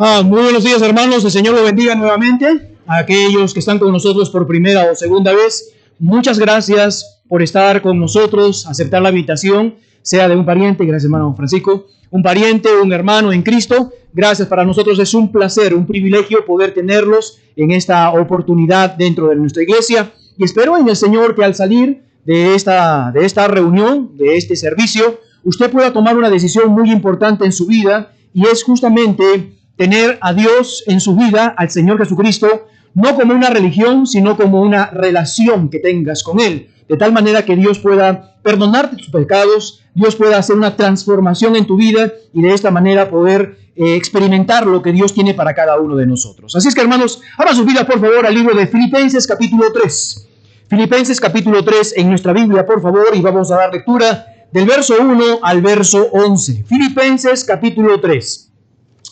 Muy buenos días, hermanos. El Señor lo bendiga nuevamente. A aquellos que están con nosotros por primera o segunda vez, muchas gracias por estar con nosotros, aceptar la invitación, sea de un pariente, gracias hermano Francisco, un pariente, un hermano en Cristo. Gracias, para nosotros es un placer, un privilegio poder tenerlos en esta oportunidad dentro de nuestra iglesia. Y espero en el Señor que al salir de esta reunión, de este servicio, usted pueda tomar una decisión muy importante en su vida, y es justamente tener a Dios en su vida, al Señor Jesucristo, no como una religión, sino como una relación que tengas con Él, de tal manera que Dios pueda perdonarte tus pecados, Dios pueda hacer una transformación en tu vida y de esta manera poder experimentar lo que Dios tiene para cada uno de nosotros. Así es que, hermanos, abran sus vidas por favor al libro de Filipenses capítulo 3. Filipenses capítulo 3 en nuestra Biblia, por favor, y vamos a dar lectura del verso 1 al verso 11. Filipenses capítulo 3.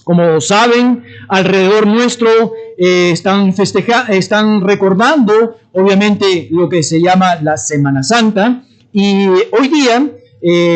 Como saben, alrededor nuestro están recordando, obviamente, lo que se llama la Semana Santa, y hoy día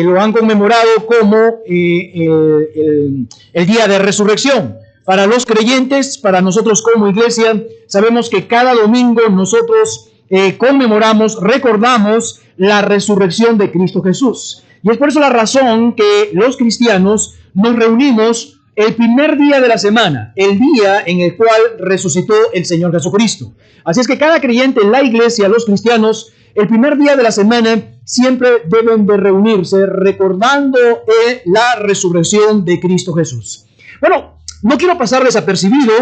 lo han conmemorado como el Día de Resurrección. Para los creyentes, para nosotros como iglesia, sabemos que cada domingo nosotros conmemoramos, recordamos la resurrección de Cristo Jesús. Y es por eso la razón que los cristianos nos reunimos el primer día de la semana, el día en el cual resucitó el Señor Jesucristo. Así es que cada creyente en la iglesia, los cristianos, el primer día de la semana siempre deben de reunirse recordando la resurrección de Cristo Jesús. Bueno, no quiero pasar desapercibido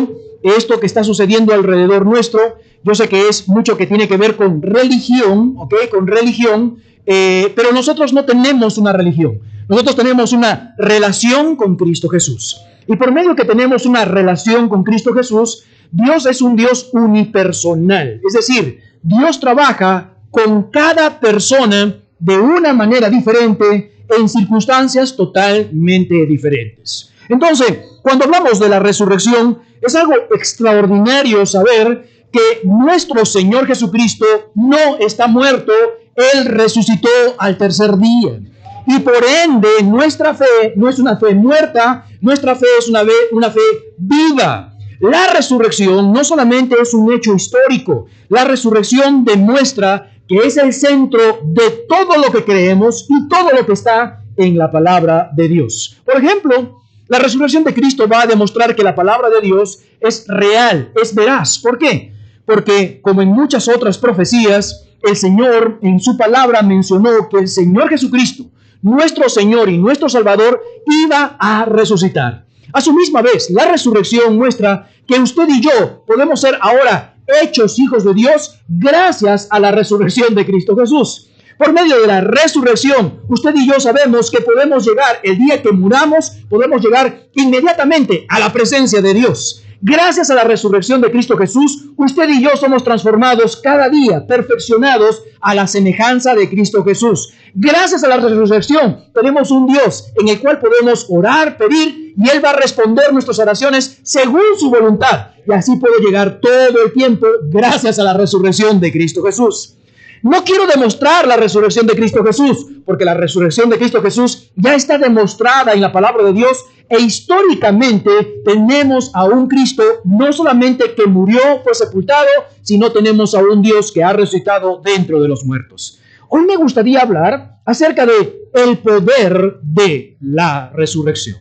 esto que está sucediendo alrededor nuestro. Yo sé que es mucho que tiene que ver con religión, ¿ok? Con religión, pero nosotros no tenemos una religión. Nosotros tenemos una relación con Cristo Jesús. Y por medio que tenemos una relación con Cristo Jesús, Dios es un Dios unipersonal. Es decir, Dios trabaja con cada persona de una manera diferente en circunstancias totalmente diferentes. Entonces, cuando hablamos de la resurrección, es algo extraordinario saber que nuestro Señor Jesucristo no está muerto, Él resucitó al tercer día. Y por ende, nuestra fe no es una fe muerta, nuestra fe es una fe viva. La resurrección no solamente es un hecho histórico, la resurrección demuestra que es el centro de todo lo que creemos y todo lo que está en la palabra de Dios. Por ejemplo, la resurrección de Cristo va a demostrar que la palabra de Dios es real, es veraz. ¿Por qué? Porque, como en muchas otras profecías, el Señor en su palabra mencionó que el Señor Jesucristo, nuestro Señor y nuestro Salvador, iba a resucitar. A su misma vez, la resurrección muestra que usted y yo podemos ser ahora hechos hijos de Dios gracias a la resurrección de Cristo Jesús. Por medio de la resurrección, usted y yo sabemos que podemos llegar, el día que muramos, podemos llegar inmediatamente a la presencia de Dios. Gracias a la resurrección de Cristo Jesús, usted y yo somos transformados cada día, perfeccionados a la semejanza de Cristo Jesús. Gracias a la resurrección, tenemos un Dios en el cual podemos orar, pedir, y Él va a responder nuestras oraciones según su voluntad. Y así puedo llegar todo el tiempo gracias a la resurrección de Cristo Jesús. No quiero demostrar la resurrección de Cristo Jesús, porque la resurrección de Cristo Jesús ya está demostrada en la palabra de Dios, e históricamente tenemos a un Cristo no solamente que murió, fue sepultado, sino tenemos a un Dios que ha resucitado dentro de los muertos. Hoy me gustaría hablar acerca de el poder de la resurrección.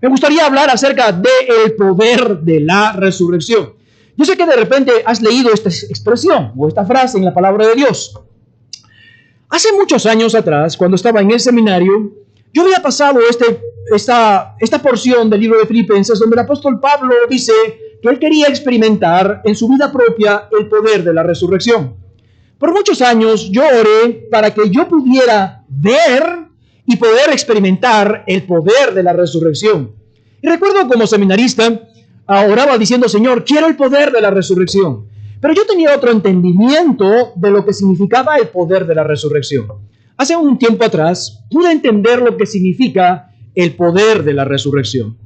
Me gustaría hablar acerca del poder de la resurrección. Yo sé que de repente has leído esta expresión o esta frase en la palabra de Dios. Hace muchos años atrás, cuando estaba en el seminario, yo había pasado esta porción del libro de Filipenses donde el apóstol Pablo dice que él quería experimentar en su vida propia el poder de la resurrección. Por muchos años yo oré para que yo pudiera ver y poder experimentar el poder de la resurrección. Y recuerdo como seminarista, oraba diciendo: Señor, quiero el poder de la resurrección. Pero yo tenía otro entendimiento de lo que significaba el poder de la resurrección. Hace un tiempo atrás pude entender lo que significa el poder de la resurrección.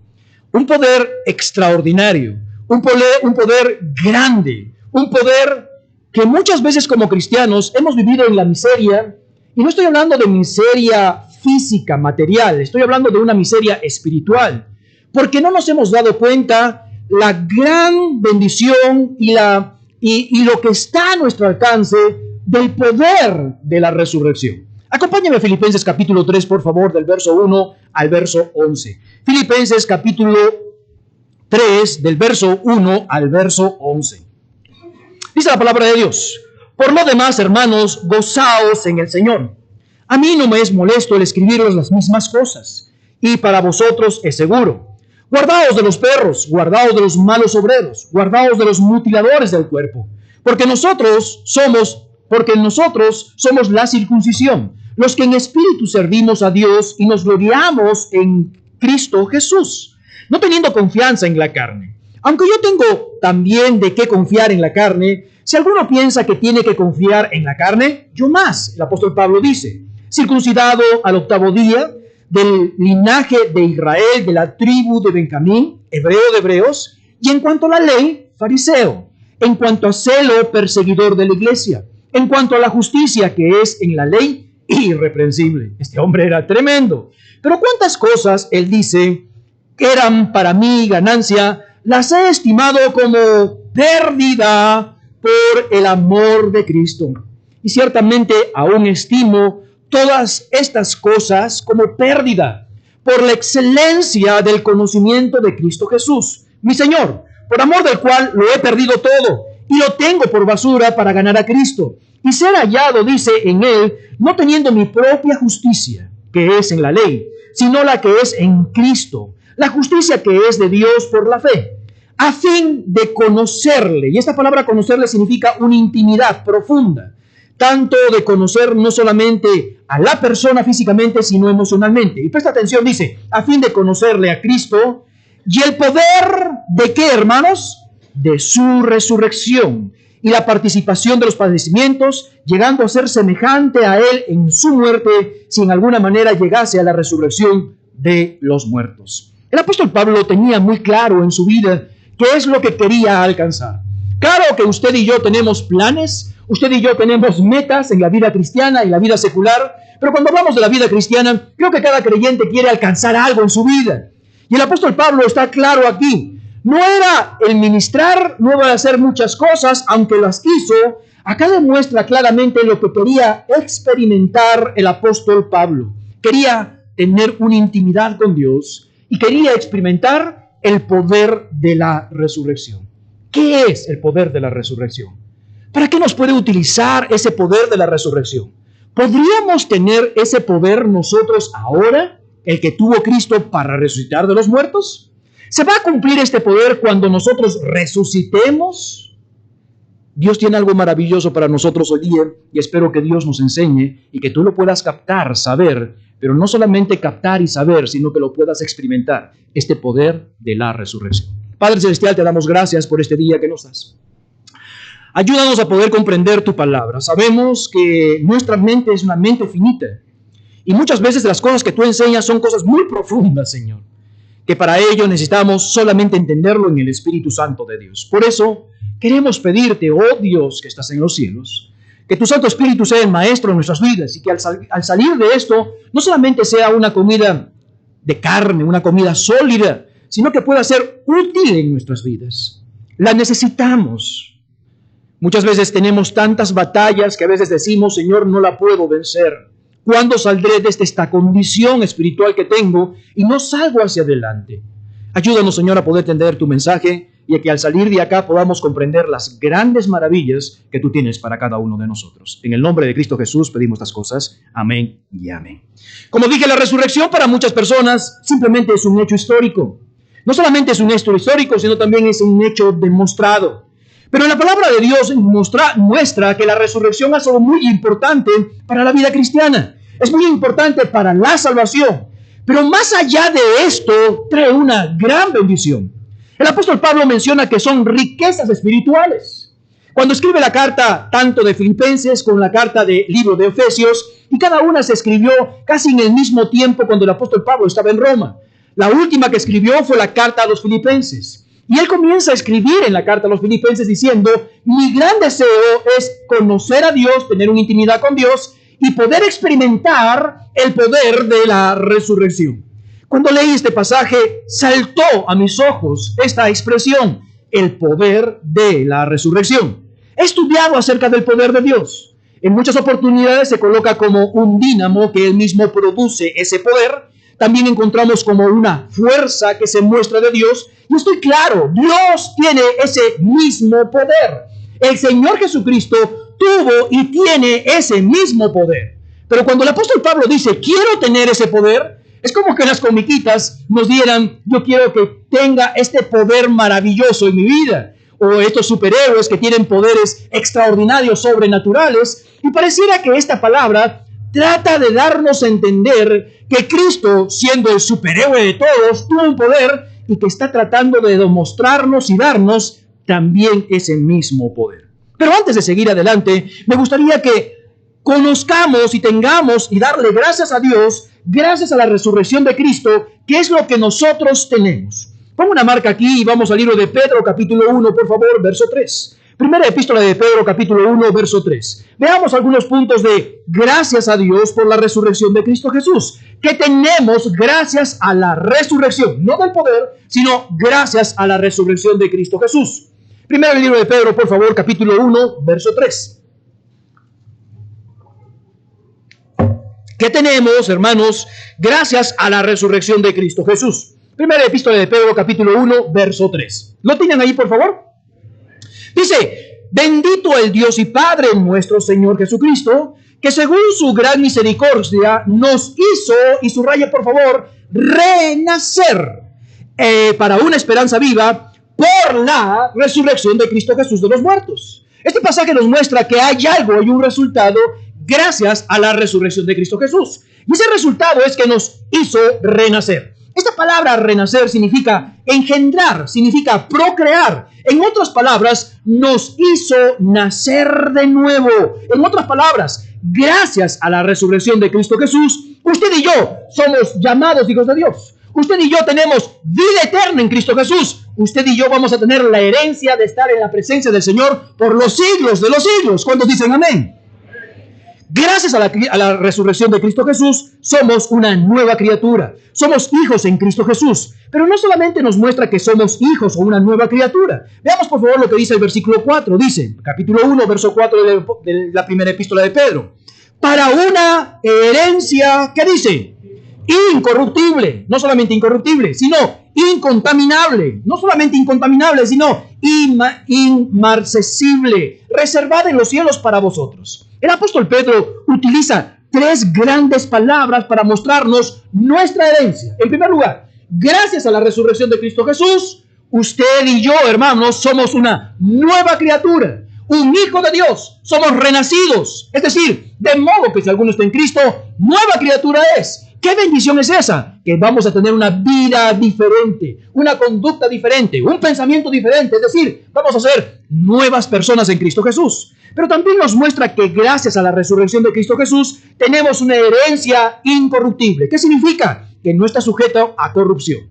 Un poder extraordinario, un poder grande, un poder que muchas veces como cristianos hemos vivido en la miseria. Y no estoy hablando de miseria física, material, estoy hablando de una miseria espiritual. porque no nos hemos dado cuenta la gran bendición y lo que está a nuestro alcance del poder de la resurrección. Acompáñame a Filipenses capítulo 3, por favor, del verso 1 al verso 11. Filipenses capítulo 3, del verso 1 al verso 11. Dice la palabra de Dios: por lo demás, hermanos, gozaos en el Señor. A mí no me es molesto el escribiros las mismas cosas, y para vosotros es seguro. Guardaos de los perros, guardaos de los malos obreros, guardaos de los mutiladores del cuerpo, porque nosotros somos la circuncisión, los que en espíritu servimos a Dios y nos gloriamos en Cristo Jesús, no teniendo confianza en la carne. Aunque yo tengo también de qué confiar en la carne, si alguno piensa que tiene que confiar en la carne, yo más. El apóstol Pablo dice: circuncidado al 8º día, del linaje de Israel, de la tribu de Benjamín, hebreo de hebreos, y en cuanto a la ley, fariseo, en cuanto a celo, perseguidor de la iglesia, en cuanto a la justicia que es en la ley, irreprensible. Este hombre era tremendo. Pero cuántas cosas, él dice, que eran para mí ganancia, las he estimado como pérdida por el amor de Cristo. Y ciertamente aún estimo todas estas cosas como pérdida por la excelencia del conocimiento de Cristo Jesús, mi Señor, por amor del cual lo he perdido todo y lo tengo por basura para ganar a Cristo y ser hallado, dice, en él, no teniendo mi propia justicia, que es en la ley, sino la que es en Cristo, la justicia que es de Dios por la fe, a fin de conocerle. Y esta palabra conocerle significa una intimidad profunda, tanto de conocer no solamente a la persona físicamente, sino emocionalmente. Y presta atención, dice, a fin de conocerle a Cristo y el poder de ¿qué, hermanos? De su resurrección y la participación de los padecimientos, llegando a ser semejante a él en su muerte, si en alguna manera llegase a la resurrección de los muertos. El apóstol Pablo tenía muy claro en su vida qué es lo que quería alcanzar. Claro que usted y yo tenemos planes, usted y yo tenemos metas en la vida cristiana y la vida secular, pero cuando hablamos de la vida cristiana, creo que cada creyente quiere alcanzar algo en su vida. Y el apóstol Pablo está claro aquí. No era el ministrar, no era hacer muchas cosas, aunque las hizo. Acá demuestra claramente lo que quería experimentar el apóstol Pablo. Quería tener una intimidad con Dios y quería experimentar el poder de la resurrección. ¿Qué es el poder de la resurrección? ¿Para qué nos puede utilizar ese poder de la resurrección? ¿Podríamos tener ese poder nosotros ahora, el que tuvo Cristo para resucitar de los muertos? ¿Se va a cumplir este poder cuando nosotros resucitemos? Dios tiene algo maravilloso para nosotros hoy día y espero que Dios nos enseñe y que tú lo puedas captar, saber, pero no solamente captar y saber, sino que lo puedas experimentar, este poder de la resurrección. Padre Celestial, te damos gracias por este día que nos das. Ayúdanos a poder comprender tu palabra. Sabemos que nuestra mente es una mente finita y muchas veces las cosas que tú enseñas son cosas muy profundas, Señor, que para ello necesitamos solamente entenderlo en el Espíritu Santo de Dios. Por eso queremos pedirte, oh Dios que estás en los cielos, que tu Santo Espíritu sea el maestro de nuestras vidas y que al salir de esto no solamente sea una comida de carne, una comida sólida, sino que pueda ser útil en nuestras vidas. La necesitamos. Muchas veces tenemos tantas batallas que a veces decimos, Señor, no la puedo vencer. ¿Cuándo saldré de esta condición espiritual que tengo y no salgo hacia adelante? Ayúdanos, Señor, a poder entender tu mensaje y a que al salir de acá podamos comprender las grandes maravillas que tú tienes para cada uno de nosotros. En el nombre de Cristo Jesús pedimos estas cosas. Amén y amén. Como dije, la resurrección para muchas personas simplemente es un hecho histórico. No solamente es un hecho histórico, sino también es un hecho demostrado. Pero la palabra de Dios muestra que la resurrección es algo muy importante para la vida cristiana. Es muy importante para la salvación. Pero más allá de esto, trae una gran bendición. El apóstol Pablo menciona que son riquezas espirituales. Cuando escribe la carta tanto de Filipenses como la carta del libro de Efesios, y cada una se escribió casi en el mismo tiempo cuando el apóstol Pablo estaba en Roma. La última que escribió fue la carta a los Filipenses. Y él comienza a escribir en la carta a los Filipenses diciendo, mi gran deseo es conocer a Dios, tener una intimidad con Dios y poder experimentar el poder de la resurrección. Cuando leí este pasaje, saltó a mis ojos esta expresión, el poder de la resurrección. He estudiado acerca del poder de Dios. En muchas oportunidades se coloca como un dínamo que él mismo produce ese poder. También encontramos como una fuerza que se muestra de Dios. Y estoy claro, Dios tiene ese mismo poder. El Señor Jesucristo tuvo y tiene ese mismo poder. Pero cuando el apóstol Pablo dice, quiero tener ese poder, es como que las comiquitas nos dieran, yo quiero que tenga este poder maravilloso en mi vida. O estos superhéroes que tienen poderes extraordinarios, sobrenaturales. Y pareciera que esta palabra trata de darnos a entender que Cristo, siendo el superhéroe de todos, tuvo un poder y que está tratando de demostrarnos y darnos también ese mismo poder. Pero antes de seguir adelante, me gustaría que conozcamos y tengamos y darle gracias a Dios, gracias a la resurrección de Cristo, que es lo que nosotros tenemos. Pongo una marca aquí y vamos al libro de Pedro, capítulo 1, por favor, verso 3. Primera epístola de Pedro, capítulo 1, verso 3. Veamos algunos puntos de gracias a Dios por la resurrección de Cristo Jesús. Que tenemos gracias a la resurrección, no del poder, sino gracias a la resurrección de Cristo Jesús. Primero el libro de Pedro, por favor, capítulo 1, verso 3. ¿Qué tenemos, hermanos, gracias a la resurrección de Cristo Jesús? Primera epístola de Pedro, capítulo 1, verso 3. ¿Lo tienen ahí, por favor? Dice, bendito el Dios y Padre nuestro Señor Jesucristo, que según su gran misericordia nos hizo, y subraya por favor, renacer para una esperanza viva por la resurrección de Cristo Jesús de los muertos. Este pasaje nos muestra que hay algo, hay un resultado gracias a la resurrección de Cristo Jesús. Y ese resultado es que nos hizo renacer. Esta palabra renacer significa engendrar, significa procrear. En otras palabras, nos hizo nacer de nuevo. En otras palabras, gracias a la resurrección de Cristo Jesús, usted y yo somos llamados hijos de Dios. Usted y yo tenemos vida eterna en Cristo Jesús. Usted y yo vamos a tener la herencia de estar en la presencia del Señor por los siglos de los siglos. ¿Cuántos dicen amén? Gracias a la resurrección de Cristo Jesús, somos una nueva criatura. Somos hijos en Cristo Jesús. Pero no solamente nos muestra que somos hijos o una nueva criatura. Veamos por favor lo que dice el versículo 4. Dice, capítulo 1, verso 4 de la primera epístola de Pedro. Para una herencia, ¿qué dice? Incorruptible. No solamente incorruptible, sino incontaminable. No solamente incontaminable, sino inmarcesible. Reservada en los cielos para vosotros. El apóstol Pedro utiliza tres grandes palabras para mostrarnos nuestra herencia. En primer lugar, gracias a la resurrección de Cristo Jesús, usted y yo, hermanos, somos una nueva criatura, un hijo de Dios, somos renacidos. Es decir, de modo que si alguno está en Cristo, nueva criatura es. ¿Qué bendición es esa? Que vamos a tener una vida diferente, una conducta diferente, un pensamiento diferente. Es decir, vamos a ser nuevas personas en Cristo Jesús. Pero también nos muestra que gracias a la resurrección de Cristo Jesús tenemos una herencia incorruptible. ¿Qué significa? Que no está sujeto a corrupción.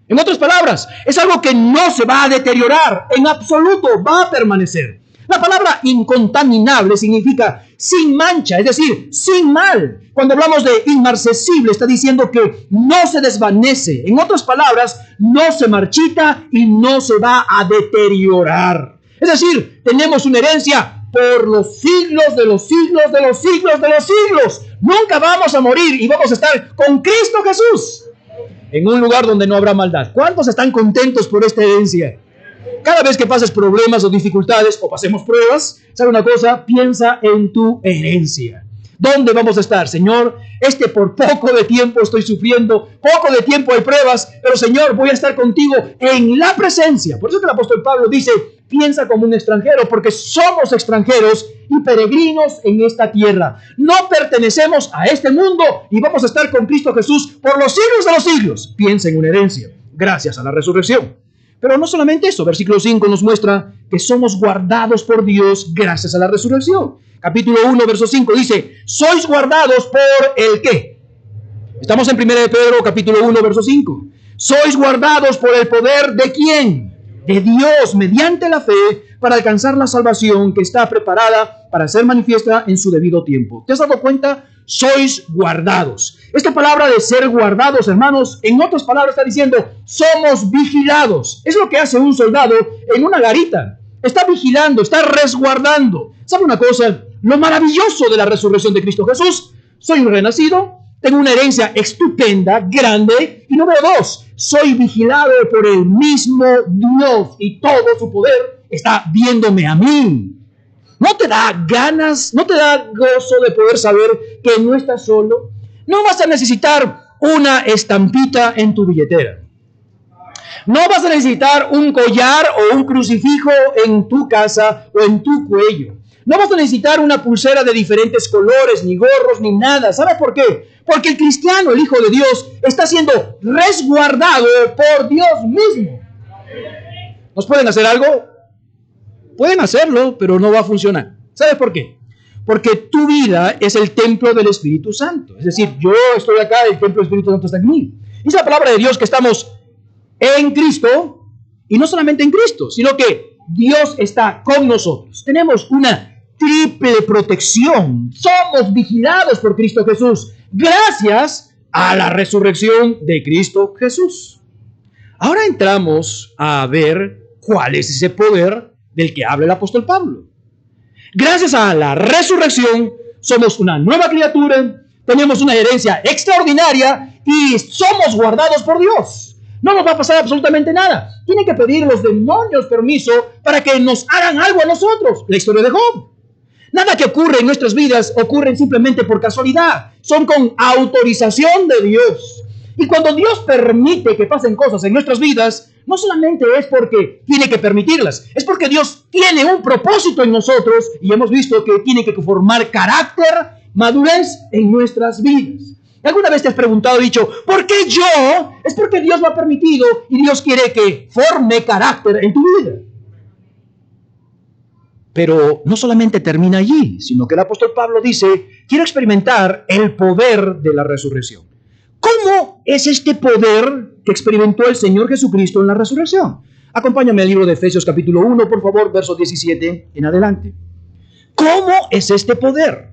En otras palabras, es algo que no se va a deteriorar, en absoluto va a permanecer. La palabra incontaminable significa sin mancha, es decir, sin mal. Cuando hablamos de inmarcesible, está diciendo que no se desvanece. En otras palabras, no se marchita y no se va a deteriorar. Es decir, tenemos una herencia por los siglos de los siglos de los siglos de los siglos. Nunca vamos a morir y vamos a estar con Cristo Jesús en un lugar donde no habrá maldad. ¿Cuántos están contentos por esta herencia? Cada vez que pases problemas o dificultades o pasemos pruebas, ¿sabe una cosa? Piensa en tu herencia. ¿Dónde vamos a estar? Señor, por poco de tiempo estoy sufriendo, poco de tiempo hay pruebas, pero Señor, voy a estar contigo en la presencia. Por eso que el apóstol Pablo dice, piensa como un extranjero, porque somos extranjeros y peregrinos en esta tierra. No pertenecemos a este mundo y vamos a estar con Cristo Jesús por los siglos de los siglos. Piensa en una herencia, gracias a la resurrección. Pero no solamente eso, versículo 5 nos muestra que somos guardados por Dios gracias a la resurrección. Capítulo 1, verso 5 dice, sois guardados por el ¿qué? Estamos en 1 de Pedro, capítulo 1, verso 5. Sois guardados por el poder ¿de quién? De Dios, mediante la fe, para alcanzar la salvación que está preparada para ser manifiesta en su debido tiempo. ¿Te has dado cuenta? sois guardados. Esta palabra de ser guardados, hermanos, en otras palabras está diciendo, somos vigilados. Es lo que hace un soldado en una garita. Está vigilando, está resguardando. ¿Sabe una cosa? Lo maravilloso de la resurrección de Cristo Jesús. Soy un renacido, tengo una herencia estupenda, grande, y número 2, soy vigilado por el mismo Dios y todo su poder está viéndome a mí. ¿No te da ganas, no te da gozo de poder saber que no estás solo? No vas a necesitar una estampita en tu billetera. No vas a necesitar un collar o un crucifijo en tu casa o en tu cuello. No vas a necesitar una pulsera de diferentes colores, ni gorros, ni nada. ¿Sabes por qué? Porque el cristiano, el Hijo de Dios, está siendo resguardado por Dios mismo. ¿Nos pueden hacer algo? Pueden hacerlo, pero no va a funcionar. ¿Sabes por qué? Porque tu vida es el templo del Espíritu Santo. Es decir, yo estoy acá, el templo del Espíritu Santo está en mí. Dice la palabra de Dios que estamos en Cristo, y no solamente en Cristo, sino que Dios está con nosotros. Tenemos una triple protección. Somos vigilados por Cristo Jesús, gracias a la resurrección de Cristo Jesús. Ahora entramos a ver cuál es ese poder del que habla el apóstol Pablo. Gracias a la resurrección, somos una nueva criatura, tenemos una herencia extraordinaria y somos guardados por Dios. No nos va a pasar absolutamente nada. Tienen que pedir los demonios permiso para que nos hagan algo a nosotros. La historia de Job. Nada que ocurre en nuestras vidas ocurre simplemente por casualidad. Son con autorización de Dios. Y cuando Dios permite que pasen cosas en nuestras vidas, no solamente es porque tiene que permitirlas, es porque Dios tiene un propósito en nosotros y hemos visto que tiene que formar carácter, madurez en nuestras vidas. ¿Alguna vez te has preguntado y dicho, ¿por qué yo? Es porque Dios lo ha permitido y Dios quiere que forme carácter en tu vida. Pero no solamente termina allí, sino que el apóstol Pablo dice, quiero experimentar el poder de la resurrección. ¿Cómo es este poder que experimentó el Señor Jesucristo en la resurrección? Acompáñame al libro de Efesios capítulo 1, por favor, verso 17 en adelante. ¿Cómo es este poder?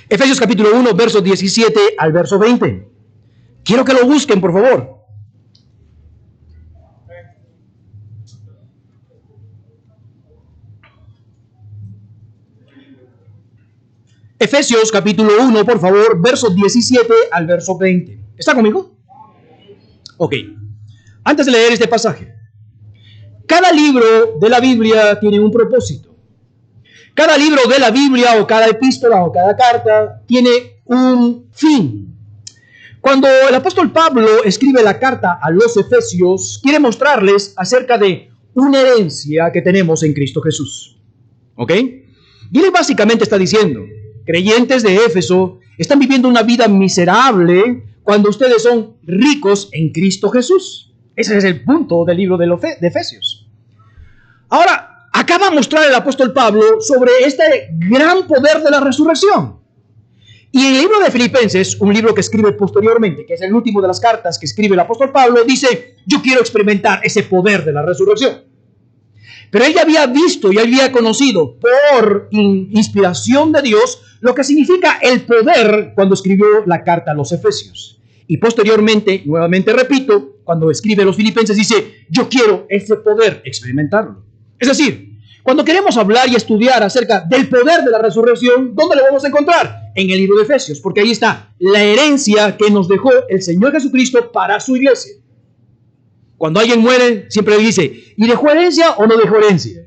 Efesios capítulo 1, verso 17 al verso 20. Quiero que lo busquen, por favor. Efesios capítulo 1, por favor, verso 17 al verso 20. ¿Está conmigo? Ok. Antes de leer este pasaje, cada libro de la Biblia tiene un propósito. Cada libro de la Biblia o cada epístola o cada carta tiene un fin. Cuando el apóstol Pablo escribe la carta a los Efesios, quiere mostrarles acerca de una herencia que tenemos en Cristo Jesús. ¿Ok? Y él básicamente está diciendo, creyentes de Éfeso están viviendo una vida miserable cuando ustedes son ricos en Cristo Jesús. Ese es el punto del libro de Efesios. Ahora, acá va a mostrar el apóstol Pablo sobre este gran poder de la resurrección. Y en el libro de Filipenses, un libro que escribe posteriormente, que es el último de las cartas que escribe el apóstol Pablo, dice, yo quiero experimentar ese poder de la resurrección. Pero él ya había visto y había conocido por inspiración de Dios lo que significa el poder cuando escribió la carta a los Efesios. Y posteriormente, nuevamente repito, cuando escribe a los Filipenses dice, yo quiero ese poder experimentarlo. Es decir, cuando queremos hablar y estudiar acerca del poder de la resurrección, ¿dónde lo vamos a encontrar? En el libro de Efesios, porque ahí está la herencia que nos dejó el Señor Jesucristo para su iglesia. Cuando alguien muere, siempre le dice, ¿y dejó herencia o no dejó herencia?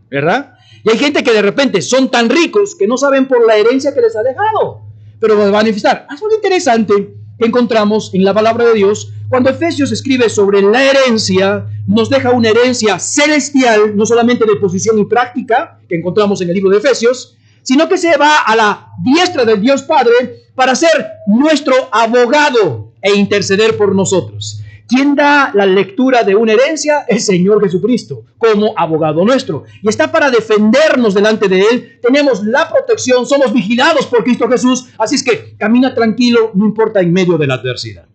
¿Verdad? Y hay gente que de repente son tan ricos que no saben por la herencia que les ha dejado, pero va a manifestar. Es muy interesante que encontramos en la palabra de Dios, cuando Efesios escribe sobre la herencia, nos deja una herencia celestial, no solamente de posición y práctica, que encontramos en el libro de Efesios, sino que se va a la diestra del Dios Padre para ser nuestro abogado e interceder por nosotros. ¿Quién da la lectura de una herencia? El Señor Jesucristo, como abogado nuestro. Y está para defendernos delante de Él. Tenemos la protección, somos vigilados por Cristo Jesús. Así es que camina tranquilo, no importa en medio de la adversidad.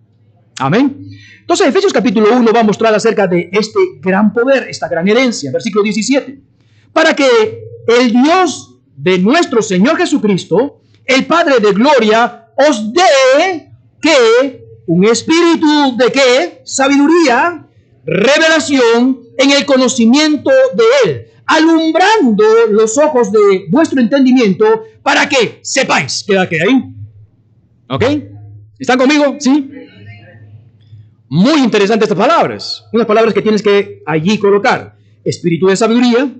Amén. Entonces, Efesios capítulo 1 va a mostrar acerca de este gran poder, esta gran herencia. Versículo 17. Para que el Dios de nuestro Señor Jesucristo, el Padre de gloria, os dé que un espíritu de ¿qué? Sabiduría, revelación en el conocimiento de Él, alumbrando los ojos de vuestro entendimiento para que sepáis. ¿Queda ahí? ¿Ok? ¿Están conmigo? ¿Sí? Muy interesantes estas palabras. Unas palabras que tienes que allí colocar. Espíritu de sabiduría,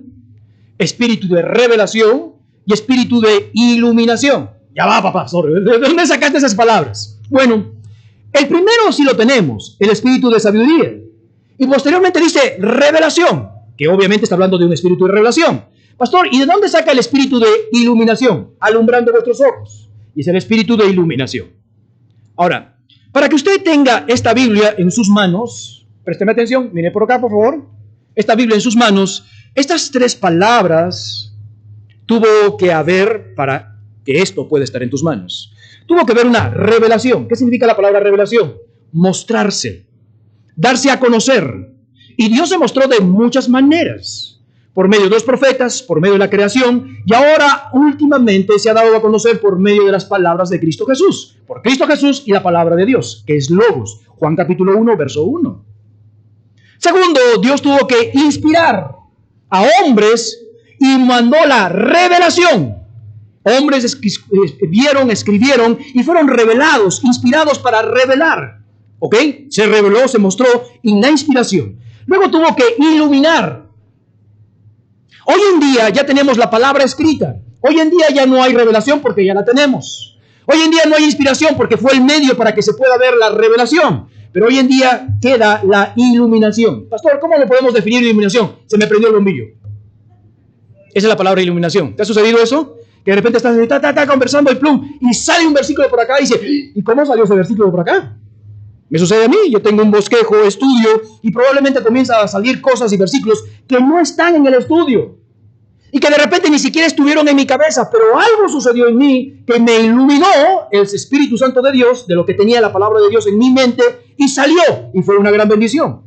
espíritu de revelación y espíritu de iluminación. Ya va, papá. ¿De dónde sacaste esas palabras? Bueno, el primero sí lo tenemos, el espíritu de sabiduría. Y posteriormente dice revelación, que obviamente está hablando de un espíritu de revelación. Pastor, ¿y de dónde saca el espíritu de iluminación? Alumbrando vuestros ojos. Y es el espíritu de iluminación. Ahora, para que usted tenga esta Biblia en sus manos, présteme atención, mire por acá, por favor. Esta Biblia en sus manos, estas tres palabras tuvo que haber para que esto pueda estar en tus manos. Tuvo que haber una revelación. ¿Qué significa la palabra revelación? Mostrarse, darse a conocer. Y Dios se mostró de muchas maneras. Por medio de los profetas, por medio de la creación, y ahora últimamente se ha dado a conocer por medio de las palabras de Cristo Jesús. Por Cristo Jesús y la palabra de Dios, que es Logos. Juan capítulo 1, verso 1. Segundo, Dios tuvo que inspirar a hombres y mandó la revelación. Hombres vieron, escribieron y fueron revelados, inspirados para revelar. ¿Ok? Se reveló, se mostró en la inspiración. Luego tuvo que iluminar. Hoy en día ya tenemos la palabra escrita. Hoy en día ya no hay revelación porque ya la tenemos. Hoy en día no hay inspiración porque fue el medio para que se pueda ver la revelación. Pero hoy en día queda la iluminación. Pastor, ¿cómo le podemos definir iluminación? Se me prendió el bombillo. Esa es la palabra iluminación. ¿Te ha sucedido eso? Que de repente estás conversando y plum, y sale un versículo por acá y dice, ¿y cómo salió ese versículo por acá? Me sucede a mí, yo tengo un bosquejo, estudio, y probablemente comienza a salir cosas y versículos que no están en el estudio. Y que de repente ni siquiera estuvieron en mi cabeza, pero algo sucedió en mí que me iluminó el Espíritu Santo de Dios, de lo que tenía la palabra de Dios en mi mente, y salió, y fue una gran bendición.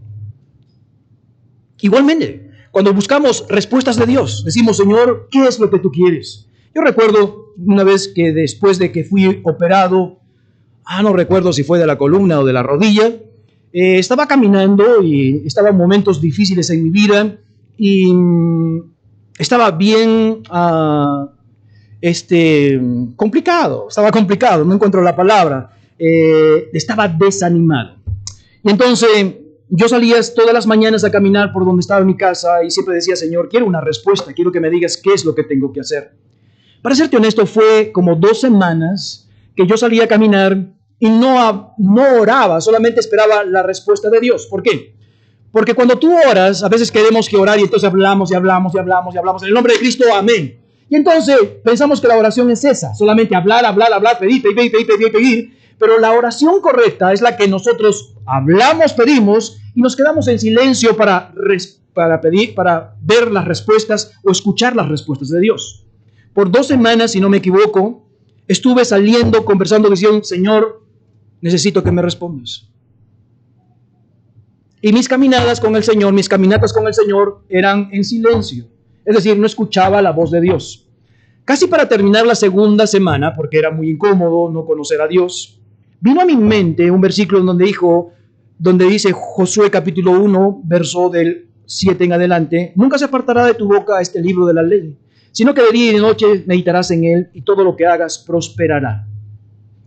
Igualmente, cuando buscamos respuestas de Dios, decimos, Señor, ¿qué es lo que tú quieres? Yo recuerdo una vez que después de que fui operado, no recuerdo si fue de la columna o de la rodilla, estaba caminando y estaba en momentos difíciles en mi vida y estaba bien estaba complicado, no encuentro la palabra, estaba desanimado. Y entonces yo salía todas las mañanas a caminar por donde estaba mi casa y siempre decía, Señor, quiero una respuesta, quiero que me digas qué es lo que tengo que hacer. Para serte honesto, fue como 2 semanas que yo salía a caminar y no oraba, solamente esperaba la respuesta de Dios. ¿Por qué? Porque cuando tú oras, a veces queremos que orar y entonces hablamos y hablamos y hablamos y hablamos. En el nombre de Cristo, amén. Y entonces pensamos que la oración es esa, solamente hablar, pedir. Pero la oración correcta es la que nosotros hablamos, pedimos y nos quedamos en silencio para pedir, para ver las respuestas o escuchar las respuestas de Dios. Por 2 semanas, si no me equivoco, estuve saliendo, conversando, diciendo, Señor, necesito que me respondas. Y mis caminatas con el Señor eran en silencio. Es decir, no escuchaba la voz de Dios. Casi para terminar la segunda semana, porque era muy incómodo no conocer a Dios, vino a mi mente un versículo donde dice Josué capítulo 1, verso del 7 en adelante, nunca se apartará de tu boca este libro de la ley, sino que de día y de noche meditarás en él y todo lo que hagas prosperará.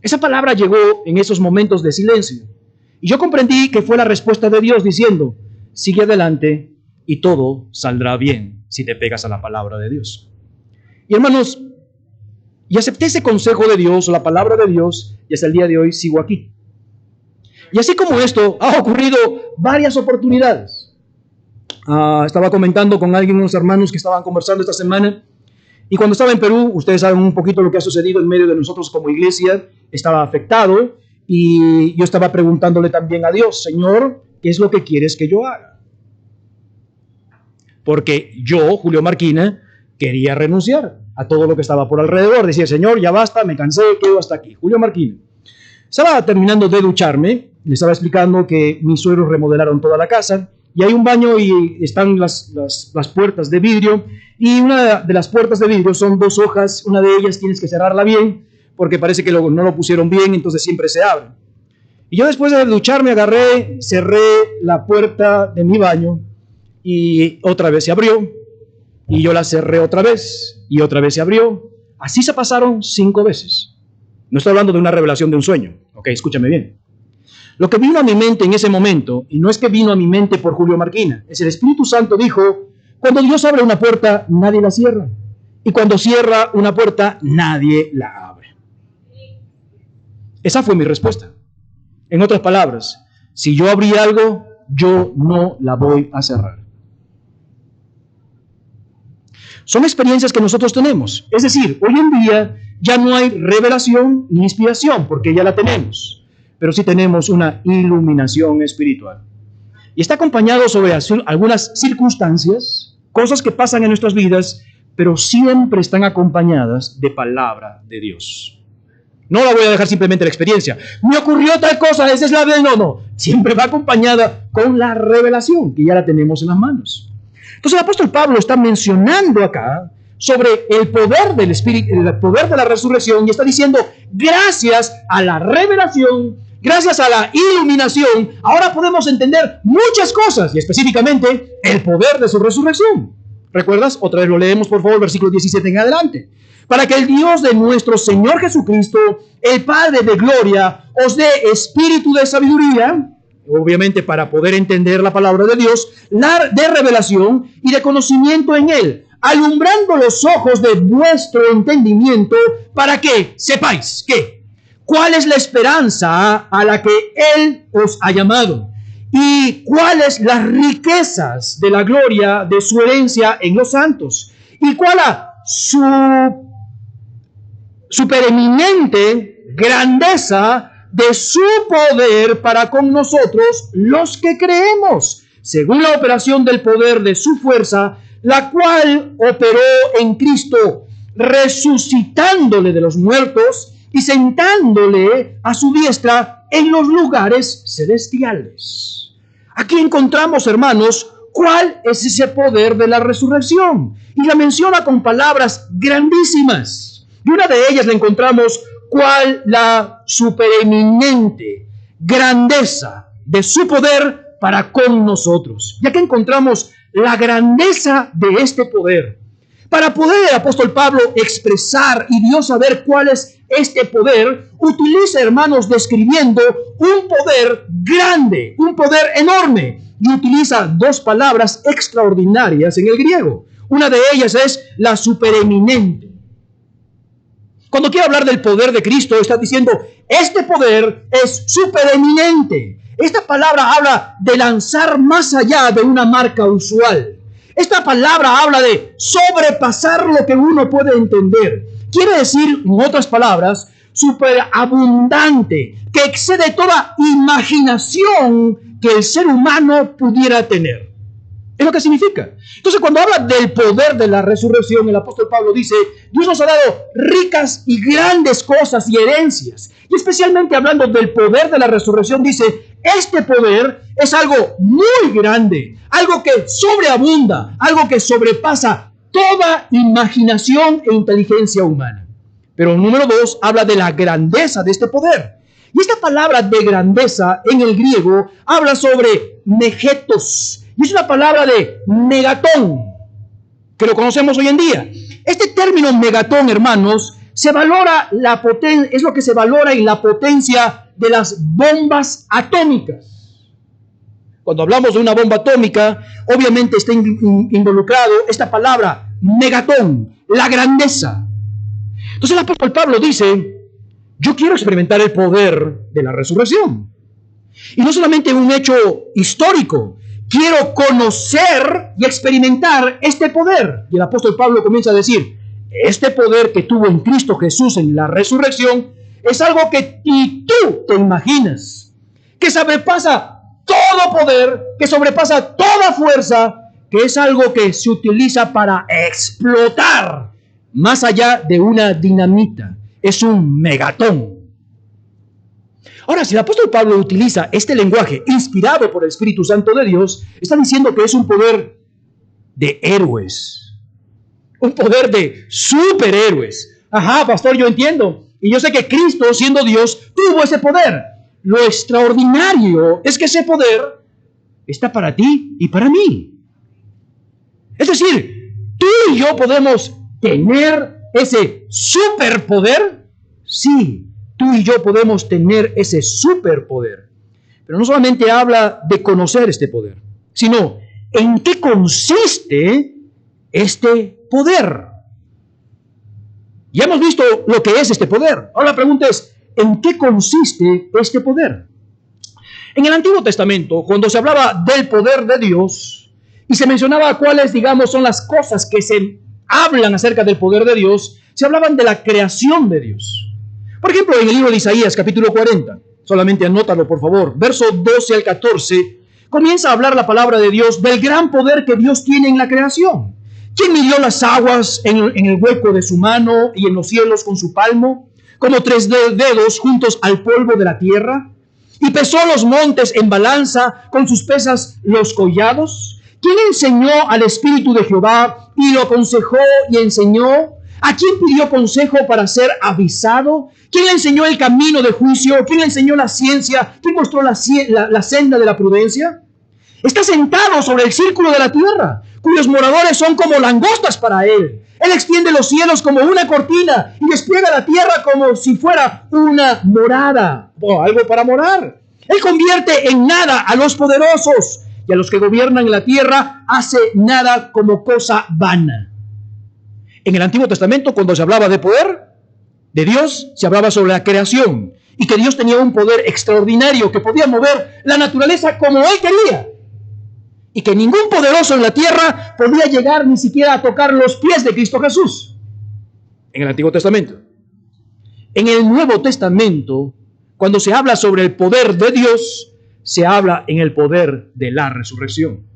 Esa palabra llegó en esos momentos de silencio. Y yo comprendí que fue la respuesta de Dios diciendo, sigue adelante y todo saldrá bien si te pegas a la palabra de Dios. Y hermanos, y acepté ese consejo de Dios, la palabra de Dios, y hasta el día de hoy sigo aquí. Y así como esto, ha ocurrido varias oportunidades. Estaba comentando con alguien, unos hermanos que estaban conversando esta semana, y cuando estaba en Perú, ustedes saben un poquito lo que ha sucedido en medio de nosotros como iglesia, estaba afectado, y yo estaba preguntándole también a Dios, Señor, ¿qué es lo que quieres que yo haga? Porque yo, Julio Marquina, quería renunciar a todo lo que estaba por alrededor. Decía, Señor, ya basta, me cansé, quedo hasta aquí. Julio Marquina. Estaba terminando de ducharme le estaba explicando que mis suegros remodelaron toda la casa y hay un baño y están las puertas de vidrio, y una de las puertas de vidrio son 2 hojas, una de ellas tienes que cerrarla bien porque parece que no lo pusieron bien, entonces siempre se abre. Y yo, después de ducharme, agarré, cerré la puerta de mi baño y otra vez se abrió, y yo la cerré otra vez y otra vez se abrió. Así se pasaron 5 veces. No estoy hablando de una revelación de un sueño, ok, escúchame bien. Lo que vino a mi mente en ese momento, y no es que vino a mi mente por Julio Marquina, es el Espíritu Santo dijo: cuando Dios abre una puerta, nadie la cierra, y cuando cierra una puerta, nadie la abre. Esa fue mi respuesta. En otras palabras, si yo abrí algo, yo no la voy a cerrar. Son experiencias que nosotros tenemos. Es decir, hoy en día ya no hay revelación ni inspiración, porque ya la tenemos. Pero sí tenemos una iluminación espiritual. Y está acompañado sobre algunas circunstancias, cosas que pasan en nuestras vidas, pero siempre están acompañadas de palabra de Dios. No la voy a dejar simplemente la experiencia. Me ocurrió tal cosa, esa es la de... No. Siempre va acompañada con la revelación, que ya la tenemos en las manos. Entonces el apóstol Pablo está mencionando acá sobre el poder del Espíritu, el poder de la resurrección, y está diciendo: gracias a la revelación, gracias a la iluminación, ahora podemos entender muchas cosas, y específicamente el poder de su resurrección. ¿Recuerdas? Otra vez lo leemos, por favor, versículo 17 en adelante. Para que el Dios de nuestro Señor Jesucristo, el Padre de gloria, os dé espíritu de sabiduría, obviamente para poder entender la palabra de Dios, de revelación y de conocimiento en Él, alumbrando los ojos de vuestro entendimiento, para que sepáis que cuál es la esperanza a la que Él os ha llamado, y cuáles las riquezas de la gloria de su herencia en los santos, y cuál su supereminente grandeza de su poder para con nosotros los que creemos, según la operación del poder de su fuerza, la cual operó en Cristo, resucitándole de los muertos y sentándole a su diestra en los lugares celestiales. Aquí encontramos, hermanos, cuál es ese poder de la resurrección, y la menciona con palabras grandísimas. Y una de ellas la encontramos: cuál la supereminente grandeza de su poder para con nosotros. Ya que encontramos la grandeza de este poder, para poder el apóstol Pablo expresar y Dios saber cuál es este poder, utiliza, hermanos, describiendo un poder grande, un poder enorme, y utiliza 2 palabras extraordinarias en el griego. Una de ellas es la supereminente. Cuando quiere hablar del poder de Cristo, está diciendo: este poder es supereminente. Esta palabra habla de lanzar más allá de una marca usual. Esta palabra habla de sobrepasar lo que uno puede entender. Quiere decir, en otras palabras, superabundante, que excede toda imaginación que el ser humano pudiera tener. Es lo que significa. Entonces, cuando habla del poder de la resurrección, el apóstol Pablo dice: Dios nos ha dado ricas y grandes cosas y herencias. Y especialmente hablando del poder de la resurrección, dice: este poder es algo muy grande, algo que sobreabunda, algo que sobrepasa toda imaginación e inteligencia humana. Pero número 2, habla de la grandeza de este poder. Y esta palabra de grandeza en el griego habla sobre megetos. Y es una palabra de megatón, que lo conocemos hoy en día. Este término megatón, hermanos, se valora es lo que se valora en la potencia de las bombas atómicas. Cuando hablamos de una bomba atómica, obviamente está involucrado esta palabra megatón, la grandeza. Entonces el apóstol Pablo dice: yo quiero experimentar el poder de la resurrección. Y no solamente un hecho histórico, quiero conocer y experimentar este poder. Y el apóstol Pablo comienza a decir: este poder que tuvo en Cristo Jesús en la resurrección es algo que ni tú te imaginas, que sobrepasa todo poder, que sobrepasa toda fuerza, que es algo que se utiliza para explotar más allá de una dinamita. Es un megatón. Ahora, si el apóstol Pablo utiliza este lenguaje inspirado por el Espíritu Santo de Dios, está diciendo que es un poder de héroes, un poder de superhéroes. Ajá, pastor, yo entiendo. Y yo sé que Cristo, siendo Dios, tuvo ese poder. Lo extraordinario es que ese poder está para ti y para mí. Es decir, tú y yo podemos tener ese superpoder. Sí, tú y yo podemos tener ese superpoder. Pero no solamente habla de conocer este poder, sino en qué consiste este poder. Ya hemos visto lo que es este poder. Ahora la pregunta es, ¿en qué consiste este poder? En el Antiguo Testamento, cuando se hablaba del poder de Dios y se mencionaba cuáles, digamos, son las cosas que se hablan acerca del poder de Dios, se hablaban de la creación de Dios. Por ejemplo, en el libro de Isaías, capítulo 40, solamente anótalo por favor, verso 12 al 14, comienza a hablar la palabra de Dios del gran poder que Dios tiene en la creación. ¿Quién midió las aguas en el hueco de su mano y en los cielos con su palmo, como 3 dedos juntos al polvo de la tierra? ¿Y pesó los montes en balanza, con sus pesas los collados? ¿Quién enseñó al Espíritu de Jehová y lo aconsejó y enseñó? ¿A quién pidió consejo para ser avisado? ¿Quién le enseñó el camino de juicio? ¿Quién le enseñó la ciencia? ¿Quién mostró la senda de la prudencia? Está sentado sobre el círculo de la tierra, cuyos moradores son como langostas para él. Él extiende los cielos como una cortina y despliega la tierra como si fuera una morada, o algo para morar. Él convierte en nada a los poderosos y a los que gobiernan la tierra hace nada como cosa vana. En el Antiguo Testamento, cuando se hablaba de poder de Dios, se hablaba sobre la creación y que Dios tenía un poder extraordinario que podía mover la naturaleza como Él quería. Y que ningún poderoso en la tierra podía llegar ni siquiera a tocar los pies de Cristo Jesús. En el Antiguo Testamento. En el Nuevo Testamento, cuando se habla sobre el poder de Dios, se habla en el poder de la resurrección.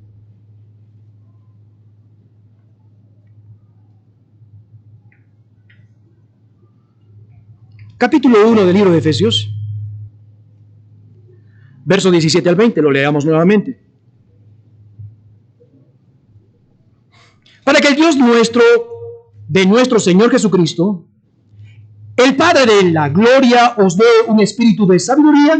Capítulo 1 del libro de Efesios, verso 17 al 20, lo leamos nuevamente. Para que el Dios nuestro, de nuestro Señor Jesucristo, el Padre de la gloria, os dé un espíritu de sabiduría,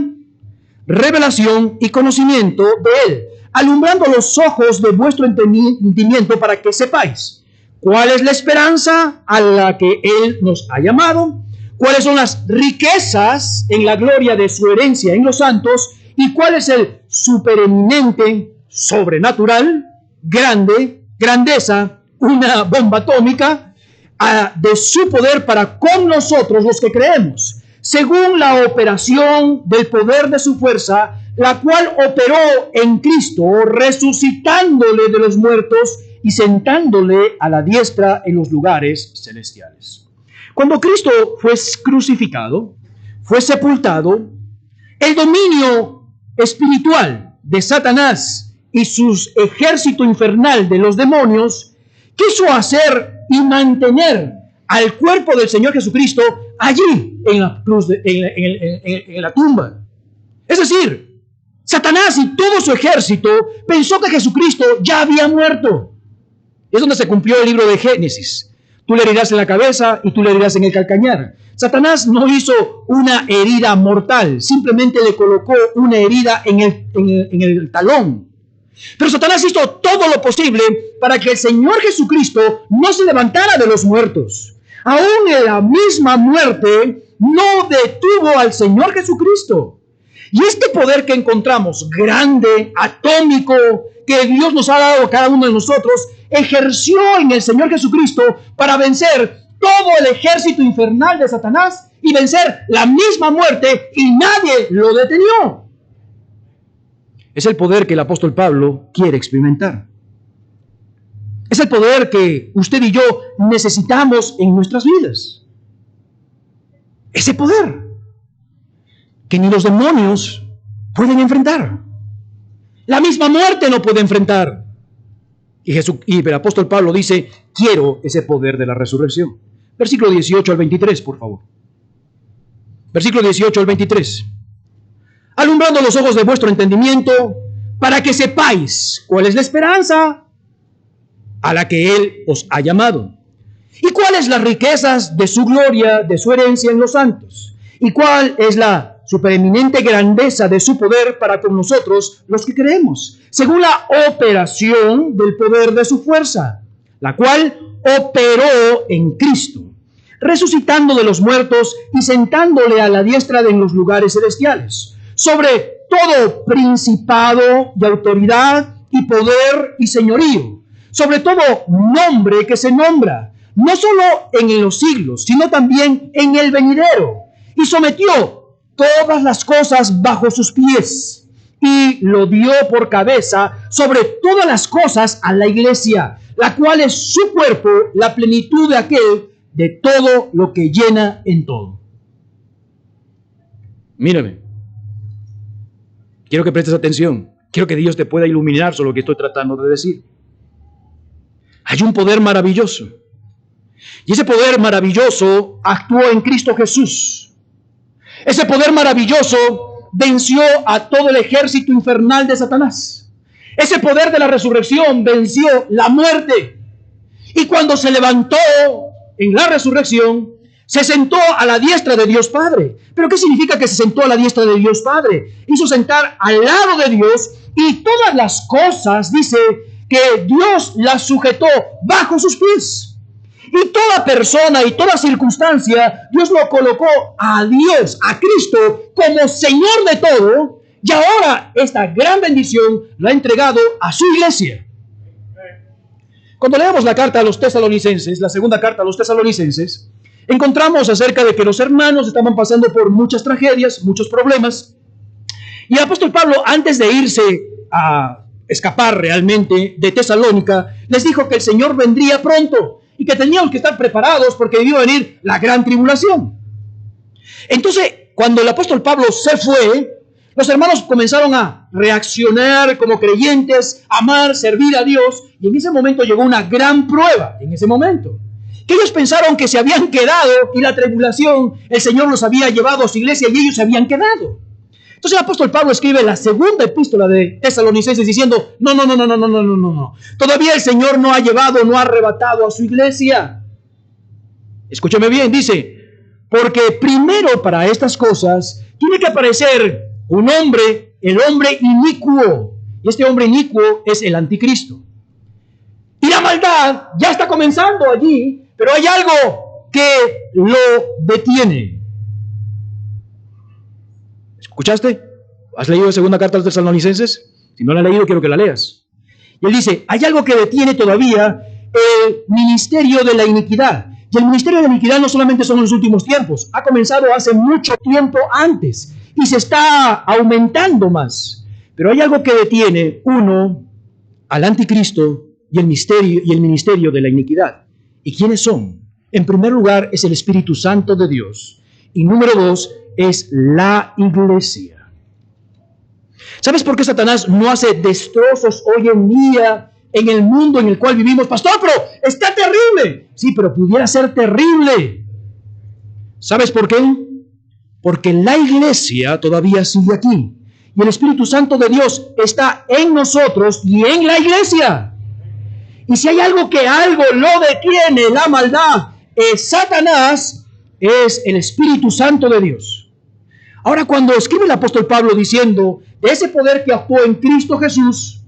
revelación y conocimiento de Él, alumbrando los ojos de vuestro entendimiento para que sepáis cuál es la esperanza a la que Él nos ha llamado, cuáles son las riquezas en la gloria de su herencia en los santos y cuál es el supereminente, sobrenatural, grandeza, una bomba atómica de su poder para con nosotros los que creemos, según la operación del poder de su fuerza, la cual operó en Cristo, resucitándole de los muertos y sentándole a la diestra en los lugares celestiales. Cuando Cristo fue crucificado, fue sepultado, el dominio espiritual de Satanás y su ejército infernal de los demonios quiso hacer y mantener al cuerpo del Señor Jesucristo allí en la cruz, en la tumba. Es decir, Satanás y todo su ejército pensó que Jesucristo ya había muerto. Es donde se cumplió el libro de Génesis. Tú le herirás en la cabeza y tú le herirás en el calcañar. Satanás no hizo una herida mortal, simplemente le colocó una herida en el talón. Pero Satanás hizo todo lo posible para que el Señor Jesucristo no se levantara de los muertos. Aún en la misma muerte no detuvo al Señor Jesucristo. Y este poder que encontramos, grande, atómico, que Dios nos ha dado a cada uno de nosotros, ejerció en el Señor Jesucristo para vencer todo el ejército infernal de Satanás y vencer la misma muerte, y nadie lo detenió. Es el poder que el apóstol Pablo quiere experimentar. Es el poder que usted y yo necesitamos en nuestras vidas. Ese poder que ni los demonios pueden enfrentar. La misma muerte no puede enfrentar. Y el apóstol Pablo dice, quiero ese poder de la resurrección. Versículo 18 al 23, por favor. Versículo 18 al 23. alumbrando los ojos de vuestro entendimiento, para que sepáis cuál es la esperanza a la que Él os ha llamado, y cuáles las riquezas de su gloria, de su herencia en los santos, y cuál es la supereminente grandeza de su poder para con nosotros los que creemos, según la operación del poder de su fuerza, la cual operó en Cristo, resucitando de los muertos y sentándole a la diestra en los lugares celestiales, sobre todo principado y autoridad y poder y señorío, sobre todo nombre que se nombra, no solo en los siglos, sino también en el venidero, y sometió todas las cosas bajo sus pies, y lo dio por cabeza sobre todas las cosas a la iglesia, la cual es su cuerpo, la plenitud de aquel, de todo lo que llena en todo. Mírame. Quiero que prestes atención. Quiero que Dios te pueda iluminar sobre lo que estoy tratando de decir. Hay un poder maravilloso. Y ese poder maravilloso actuó en Cristo Jesús. Ese poder maravilloso venció a todo el ejército infernal de Satanás. Ese poder de la resurrección venció la muerte. Y cuando se levantó en la resurrección, se sentó a la diestra de Dios Padre. ¿Pero qué significa que se sentó a la diestra de Dios Padre? Hizo sentar al lado de Dios, y todas las cosas, dice, que Dios las sujetó bajo sus pies. Y toda persona y toda circunstancia, Dios lo colocó a Dios, a Cristo, como Señor de todo. Y ahora esta gran bendición la ha entregado a su iglesia. Cuando leemos la carta a los tesalonicenses, la segunda carta a los tesalonicenses, encontramos acerca de que los hermanos estaban pasando por muchas tragedias, muchos problemas. Y el apóstol Pablo, antes de irse a escapar realmente de Tesalónica, les dijo que el Señor vendría pronto y que tenían que estar preparados porque iba a venir la gran tribulación. Entonces, cuando el apóstol Pablo se fue, los hermanos comenzaron a reaccionar como creyentes, amar, servir a Dios, y en ese momento llegó una gran prueba, en ese momento. Que ellos pensaron que se habían quedado y la tribulación, el Señor los había llevado a su iglesia y ellos se habían quedado. Entonces el apóstol Pablo escribe la segunda epístola de Tesalonicenses diciendo, no. Todavía el Señor no ha llevado, no ha arrebatado a su iglesia. Escúchame bien, dice, porque primero para estas cosas tiene que aparecer un hombre, el hombre inicuo. Y este hombre inicuo es el anticristo. Y la maldad ya está comenzando allí, pero hay algo que lo detiene. ¿Escuchaste? ¿Has leído la segunda carta a los tesalonicenses? Si no la has leído, quiero que la leas. Y él dice, hay algo que detiene todavía el ministerio de la iniquidad. Y el ministerio de la iniquidad no solamente son en los últimos tiempos, ha comenzado hace mucho tiempo antes y se está aumentando más. Pero hay algo que detiene, uno, al anticristo y el ministerio de la iniquidad. ¿Y quiénes son? En primer lugar es el Espíritu Santo de Dios. Y número dos es la iglesia. ¿Sabes por qué Satanás no hace destrozos hoy en día en el mundo en el cual vivimos? Pastor, pero está terrible. Sí, pero pudiera ser terrible. ¿Sabes por qué? Porque la iglesia todavía sigue aquí. Y el Espíritu Santo de Dios está en nosotros y en la iglesia. Y si hay algo lo detiene, la maldad, es Satanás, es el Espíritu Santo de Dios. Ahora, cuando escribe el apóstol Pablo diciendo de ese poder que actuó en Cristo Jesús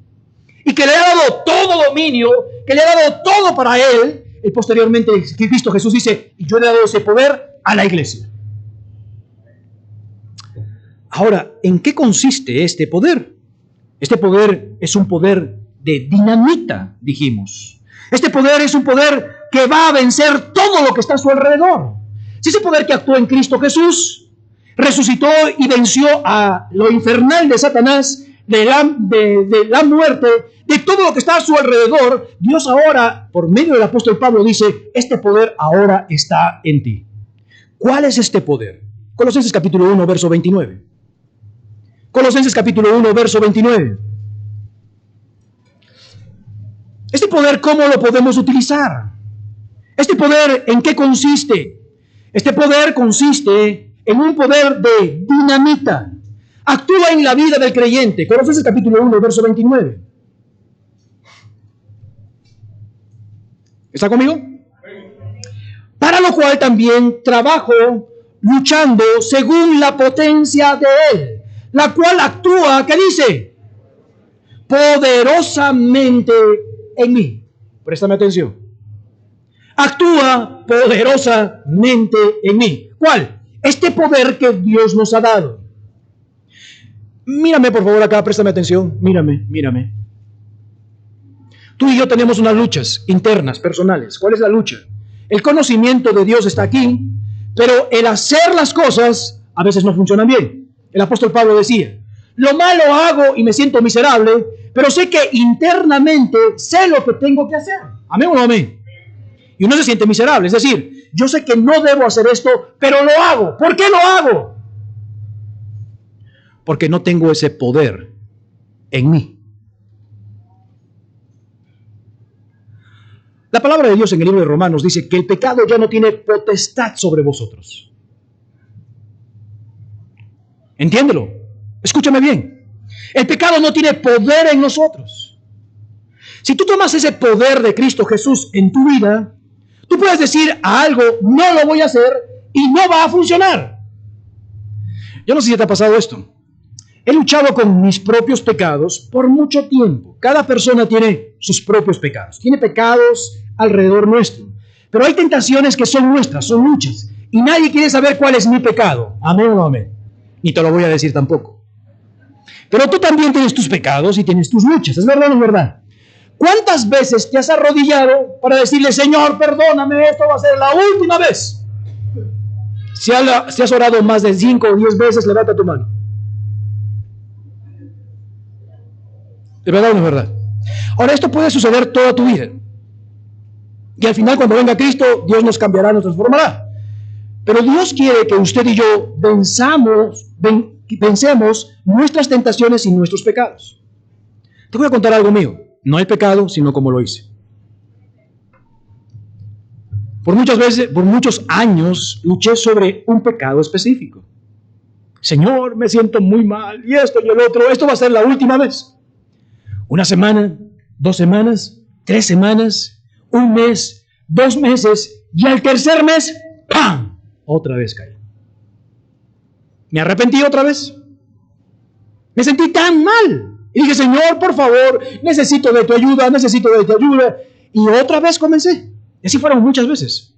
y que le ha dado todo dominio, que le ha dado todo para él, y posteriormente Cristo Jesús dice, y yo le he dado ese poder a la iglesia. Ahora, ¿en qué consiste este poder? Este poder es un poder de dinamita, dijimos. Este poder es un poder que va a vencer todo lo que está a su alrededor. Si ese poder que actuó en Cristo Jesús resucitó y venció a lo infernal de Satanás, de la muerte, de todo lo que está a su alrededor, Dios ahora, por medio del apóstol Pablo, dice, este poder ahora está en ti. ¿Cuál es este poder? Colosenses capítulo 1, verso 29. Colosenses capítulo 1, verso 29. Este poder, ¿cómo lo podemos utilizar? Este poder, ¿en qué consiste? Este poder consiste en un poder de dinamita. actúa en la vida del creyente. Colosenses capítulo 1, verso 29. ¿Está conmigo? Para lo cual también trabajo luchando según la potencia de Él, la cual actúa, ¿qué dice? Poderosamente en mí. Préstame atención. Actúa poderosamente en mí. ¿Cuál? Este poder que Dios nos ha dado. Mírame por favor acá, préstame atención. Mírame. Tú y yo tenemos unas luchas internas, personales. ¿Cuál es la lucha? El conocimiento de Dios está aquí, pero el hacer las cosas a veces no funcionan bien. El apóstol Pablo decía, lo malo hago y me siento miserable, pero sé que internamente sé lo que tengo que hacer. ¿Amén o no amén? Y uno se siente miserable, es decir, yo sé que no debo hacer esto, pero lo hago. ¿Por qué lo hago? Porque no tengo ese poder en mí. La palabra de Dios en el libro de Romanos dice que el pecado ya no tiene potestad sobre vosotros. Entiéndelo. Escúchame bien. El pecado no tiene poder en nosotros. Si tú tomas ese poder de Cristo Jesús en tu vida, tú puedes decir a algo, no lo voy a hacer y no va a funcionar. Yo no sé si te ha pasado esto. He luchado con mis propios pecados por mucho tiempo. Cada persona tiene sus propios pecados. Tiene pecados alrededor nuestro. Pero hay tentaciones que son nuestras, son luchas. Y nadie quiere saber cuál es mi pecado. Amén o no amén. Ni te lo voy a decir tampoco. Pero tú también tienes tus pecados y tienes tus luchas. ¿Es verdad o no es verdad? ¿Cuántas veces te has arrodillado para decirle, Señor, perdóname, esto va a ser la última vez? Si has orado más de 5 o 10 veces, levanta tu mano. ¿De verdad o no es verdad? Ahora, esto puede suceder toda tu vida. Y al final, cuando venga Cristo, Dios nos cambiará, nos transformará. Pero Dios quiere que usted y yo vencemos nuestras tentaciones y nuestros pecados. Te voy a contar algo mío. No el pecado, sino cómo lo hice. Por muchos años, luché sobre un pecado específico. Señor, me siento muy mal, y esto y el otro, esto va a ser la última vez. 1 semana, 2 semanas, 3 semanas, 1 mes, 2 meses, y al tercer mes, ¡pam!, otra vez caí. Me arrepentí otra vez. Me sentí tan mal. Y dije, Señor, por favor, necesito de tu ayuda. Y otra vez comencé. Y así fueron muchas veces.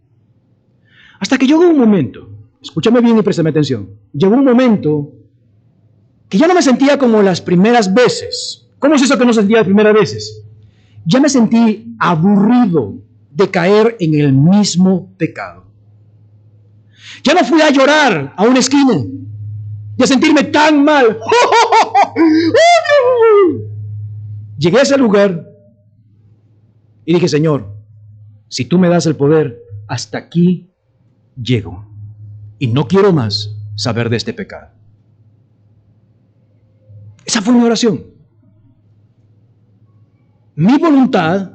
Hasta que llegó un momento, escúchame bien y préstame atención, llegó un momento que ya no me sentía como las primeras veces. ¿Cómo es eso que no sentía las primeras veces? Ya me sentí aburrido de caer en el mismo pecado. Ya no fui a llorar a una esquina y a sentirme tan mal. Llegué a ese lugar y dije, Señor, si tú me das el poder, hasta aquí llego. Y no quiero más saber de este pecado. Esa fue mi oración. Mi voluntad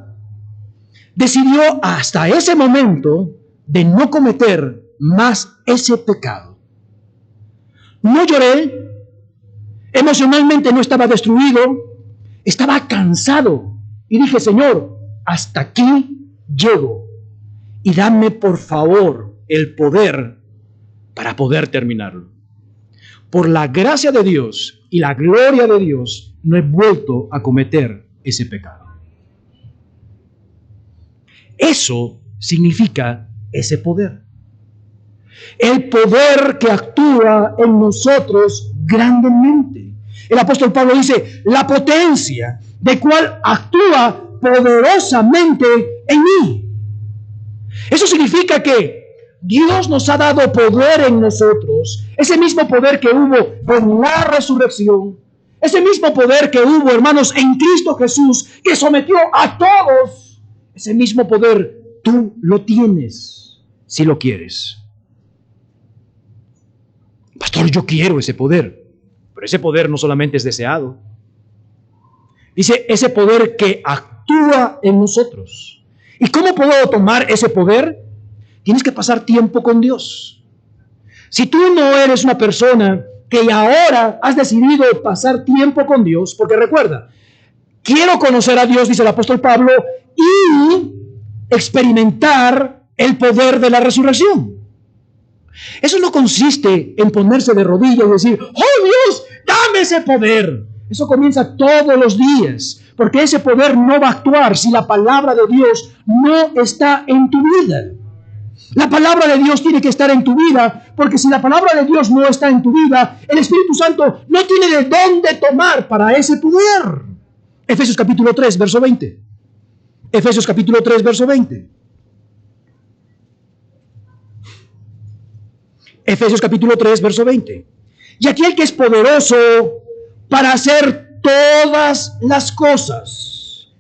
decidió hasta ese momento de no cometer más ese pecado. No lloré, emocionalmente no estaba destruido, estaba cansado y dije, Señor, hasta aquí llego y dame por favor el poder para poder terminarlo. Por la gracia de Dios y la gloria de Dios no he vuelto a cometer ese pecado. Eso significa ese poder. El poder que actúa en nosotros grandemente. El apóstol Pablo dice, la potencia de cual actúa poderosamente en mí. Eso significa que Dios nos ha dado poder en nosotros, ese mismo poder que hubo en la resurrección, ese mismo poder que hubo, hermanos, en Cristo Jesús, que sometió a todos. Ese mismo poder tú lo tienes, si lo quieres. Pastor, yo quiero ese poder, pero ese poder no solamente es deseado. Dice, ese poder que actúa en nosotros. ¿Y cómo puedo tomar ese poder? Tienes que pasar tiempo con Dios. Si tú no eres una persona que ahora has decidido pasar tiempo con Dios, porque recuerda, quiero conocer a Dios, dice el apóstol Pablo, y experimentar el poder de la resurrección. Eso no consiste en ponerse de rodillas y decir, ¡oh Dios, dame ese poder! Eso comienza todos los días, porque ese poder no va a actuar si la palabra de Dios no está en tu vida. La palabra de Dios tiene que estar en tu vida, porque si la palabra de Dios no está en tu vida, el Espíritu Santo no tiene de dónde tomar para ese poder. Efesios capítulo 3, verso 20. Efesios capítulo 3, verso 20. Efesios capítulo 3, verso 20. Y aquel que es poderoso para hacer todas las cosas,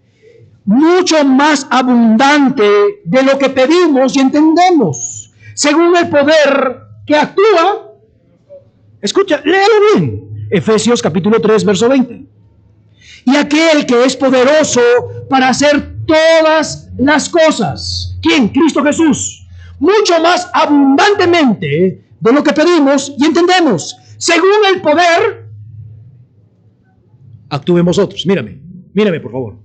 mucho más abundante de lo que pedimos y entendemos, según el poder que actúa. Escucha, léalo bien. Efesios capítulo 3, verso 20. Y aquel que es poderoso para hacer todas las cosas. ¿Quién? Cristo Jesús. Mucho más abundantemente de lo que pedimos y entendemos, según el poder actúe en vosotros. Mírame por favor.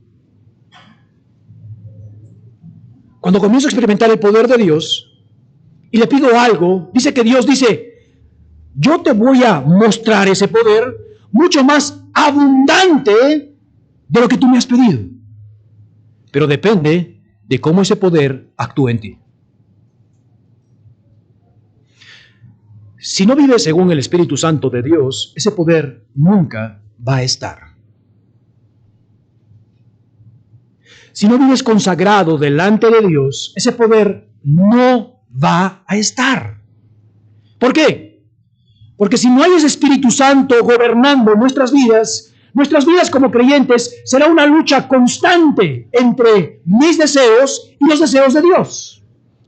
Cuando comienzo a experimentar el poder de Dios y le pido algo, dice que Dios dice, yo te voy a mostrar ese poder mucho más abundante de lo que tú me has pedido. Pero depende de cómo ese poder actúe en ti. Si no vives según el Espíritu Santo de Dios, ese poder nunca va a estar. Si no vives consagrado delante de Dios, ese poder no va a estar. ¿Por qué? Porque si no hay ese Espíritu Santo gobernando nuestras vidas como creyentes será una lucha constante entre mis deseos y los deseos de Dios.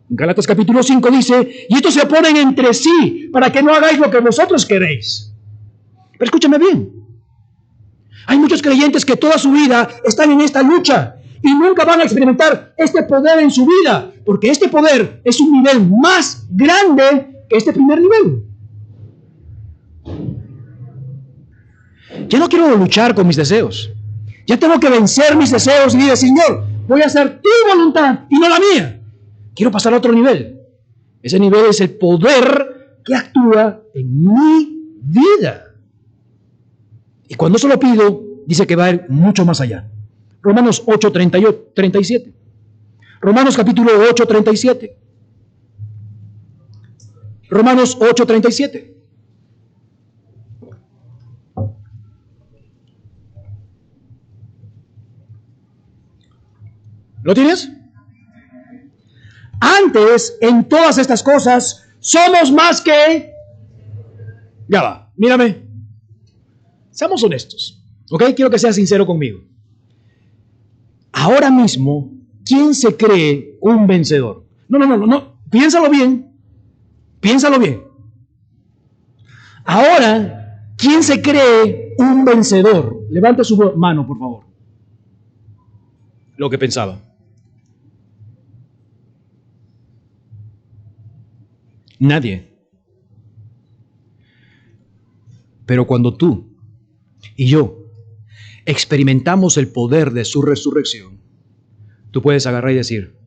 Gálatas capítulo 5 dice, y estos se oponen entre sí para que no hagáis lo que vosotros queréis. Pero escúchame bien. Hay muchos creyentes que toda su vida están en esta lucha y nunca van a experimentar este poder en su vida, porque este poder es un nivel más grande que este primer nivel. Ya no quiero luchar con mis deseos. Ya tengo que vencer mis deseos y decir, Señor, voy a hacer tu voluntad y no la mía. Quiero pasar a otro nivel. Ese nivel es el poder que actúa en mi vida. Y cuando eso lo pido, dice que va a ir mucho más allá. Romanos 8, 37. Romanos capítulo 8, 37. Romanos 8, 37. ¿Lo tienes? Antes, en todas estas cosas, somos más que... Ya va, mírame. Seamos honestos, ¿ok? Quiero que seas sincero conmigo. Ahora mismo, ¿quién se cree un vencedor? No. Piénsalo bien. Piénsalo bien. Ahora, ¿quién se cree un vencedor? Levante su mano, por favor. Lo que pensaba. Nadie. Pero cuando tú y yo experimentamos el poder de su resurrección, tú puedes agarrar y decir,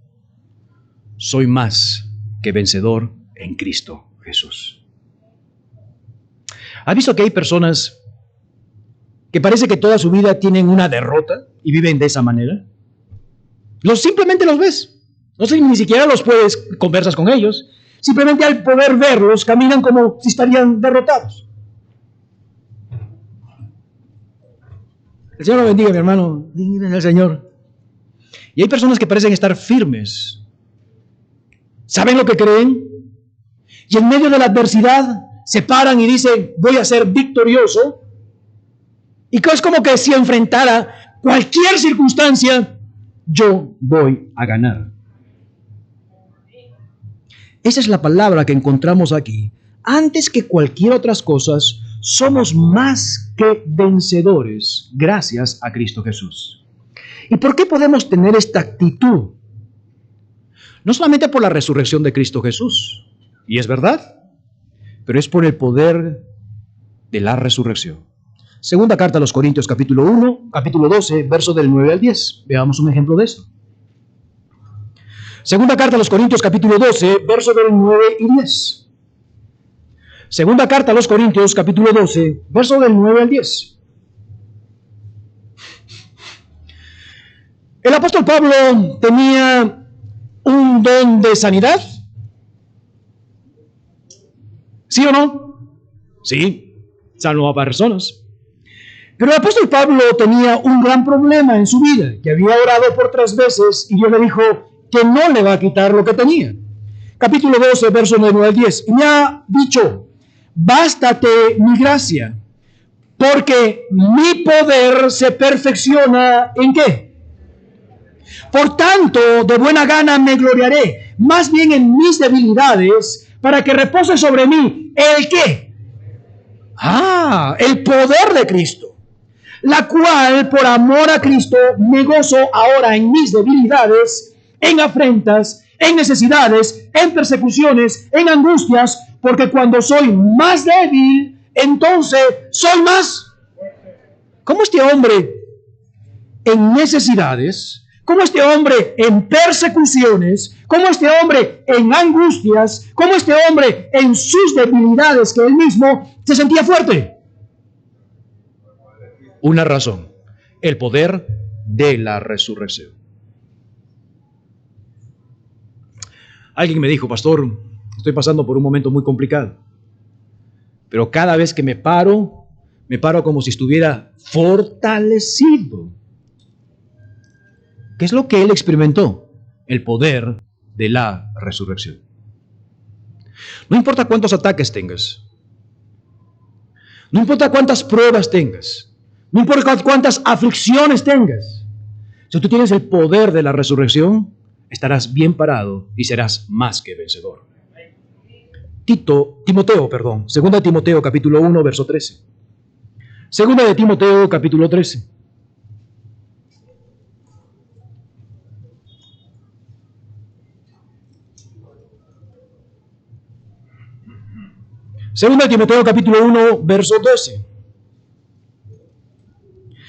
soy más que vencedor en Cristo Jesús. ¿Has visto que hay personas que parece que toda su vida tienen una derrota y viven de esa manera? Simplemente los ves. No sé, ni siquiera los puedes, conversas con ellos. Simplemente al poder verlos, caminan como si estarían derrotados. El Señor lo bendiga, mi hermano. Díganle al Señor. Y hay personas que parecen estar firmes. ¿Saben lo que creen? Y en medio de la adversidad se paran y dicen, voy a ser victorioso. Y es como que si enfrentara cualquier circunstancia, yo voy a ganar. Esa es la palabra que encontramos aquí. Antes que cualquier otras cosas, somos más que vencedores gracias a Cristo Jesús. ¿Y por qué podemos tener esta actitud? No solamente por la resurrección de Cristo Jesús, y es verdad, pero es por el poder de la resurrección. Segunda carta a los Corintios, capítulo 12, verso del 9 al 10. Veamos un ejemplo de esto. Segunda carta a los Corintios, capítulo 12, verso del 9 y 10. Segunda carta a los Corintios, capítulo 12, verso del 9 al 10. El apóstol Pablo tenía un don de sanidad. ¿Sí o no? Sí, sanó a personas. Pero el apóstol Pablo tenía un gran problema en su vida, que había orado por 3 veces y Dios le dijo que no le va a quitar lo que tenía. Capítulo 12, verso 9 al 10. Y me ha dicho, bástate mi gracia, porque mi poder se perfecciona ¿en qué? Por tanto, de buena gana me gloriaré, más bien en mis debilidades, para que repose sobre mí ¿el qué? El poder de Cristo. La cual, por amor a Cristo, me gozo ahora en mis debilidades, en afrentas, en necesidades, en persecuciones, en angustias, porque cuando soy más débil, entonces soy más. ¿Cómo este hombre en necesidades? ¿Cómo este hombre en persecuciones? ¿Cómo este hombre en angustias? ¿Cómo este hombre en sus debilidades que él mismo se sentía fuerte? Una razón, el poder de la resurrección. Alguien me dijo, pastor, estoy pasando por un momento muy complicado, pero cada vez que me paro como si estuviera fortalecido. ¿Qué es lo que él experimentó? El poder de la resurrección. No importa cuántos ataques tengas, no importa cuántas pruebas tengas, no importa cuántas aflicciones tengas, si tú tienes el poder de la resurrección, estarás bien parado y serás más que vencedor. Segunda de Timoteo, capítulo 1, verso 13. Segunda de Timoteo, capítulo 13. Segunda de Timoteo, capítulo 1, verso 12.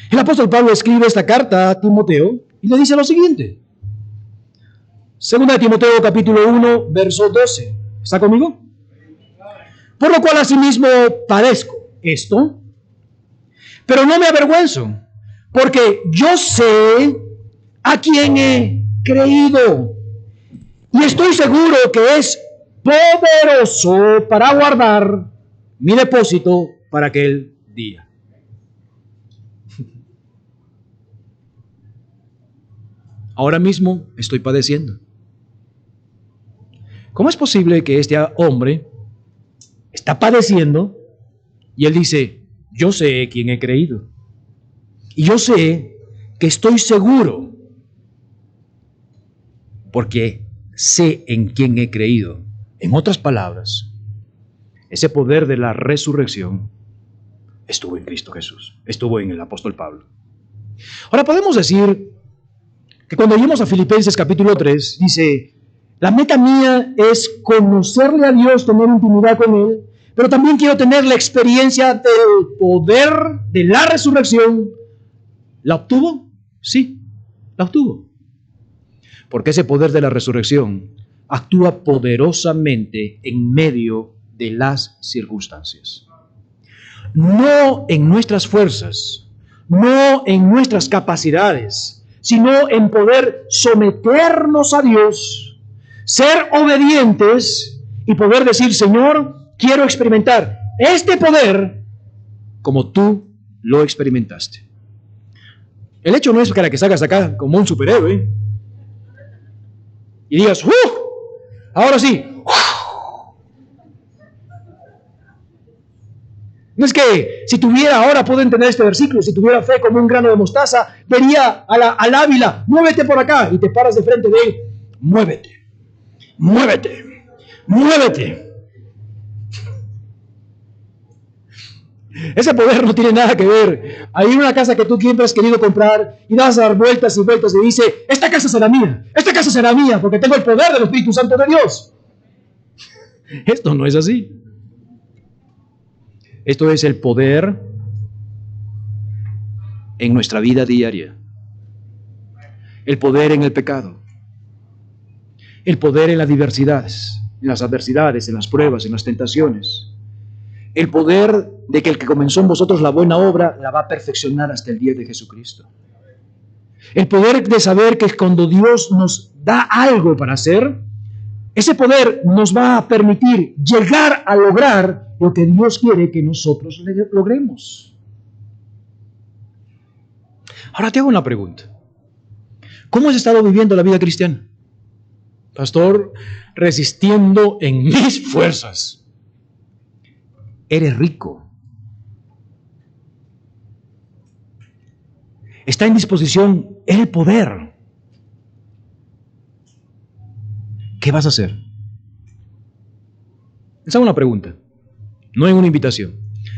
El apóstol Pablo escribe esta carta a Timoteo y le dice lo siguiente. Segunda de Timoteo, capítulo 1, verso 12. ¿Está conmigo? Por lo cual asimismo padezco esto, pero no me avergüenzo, porque yo sé a quién he creído y estoy seguro que es poderoso para guardar mi depósito para aquel día. Ahora mismo estoy padeciendo. ¿Cómo es posible que este hombre está padeciendo y él dice, yo sé quién he creído y yo sé que estoy seguro porque sé en quién he creído? En otras palabras, ese poder de la resurrección estuvo en Cristo Jesús, estuvo en el apóstol Pablo. Ahora podemos decir que cuando lleguemos a Filipenses capítulo 3, dice, la meta mía es conocerle a Dios, tener intimidad con Él, pero también quiero tener la experiencia del poder de la resurrección. ¿La obtuvo? Sí, la obtuvo. Porque ese poder de la resurrección actúa poderosamente en medio de las circunstancias. No en nuestras fuerzas, no en nuestras capacidades, sino en poder someternos a Dios, ser obedientes y poder decir, Señor, quiero experimentar este poder como tú lo experimentaste. El hecho no es para que salgas acá como un superhéroe y digas, ahora sí. No es que si tuviera, ahora puedo entender este versículo, si tuviera fe como un grano de mostaza, vería al Ávila, muévete por acá, y te paras de frente de él, muévete, muévete, muévete. Ese poder no tiene nada que ver. Hay una casa que tú siempre has querido comprar y vas a dar vueltas y vueltas y dice, esta casa será mía, porque tengo el poder del Espíritu Santo de Dios. Esto no es así. Esto es el poder en nuestra vida diaria. El poder en el pecado. El poder en las diversidades, en las adversidades, en las pruebas, en las tentaciones. El poder de que el que comenzó en vosotros la buena obra la va a perfeccionar hasta el día de Jesucristo. El poder de saber que cuando Dios nos da algo para hacer, ese poder nos va a permitir llegar a lograr lo que Dios quiere que nosotros logremos. Ahora te hago una pregunta. ¿Cómo has estado viviendo la vida cristiana? Pastor, resistiendo en mis fuerzas. Eres rico. Está en disposición el poder. ¿Qué vas a hacer? Esa es una pregunta, no es una invitación.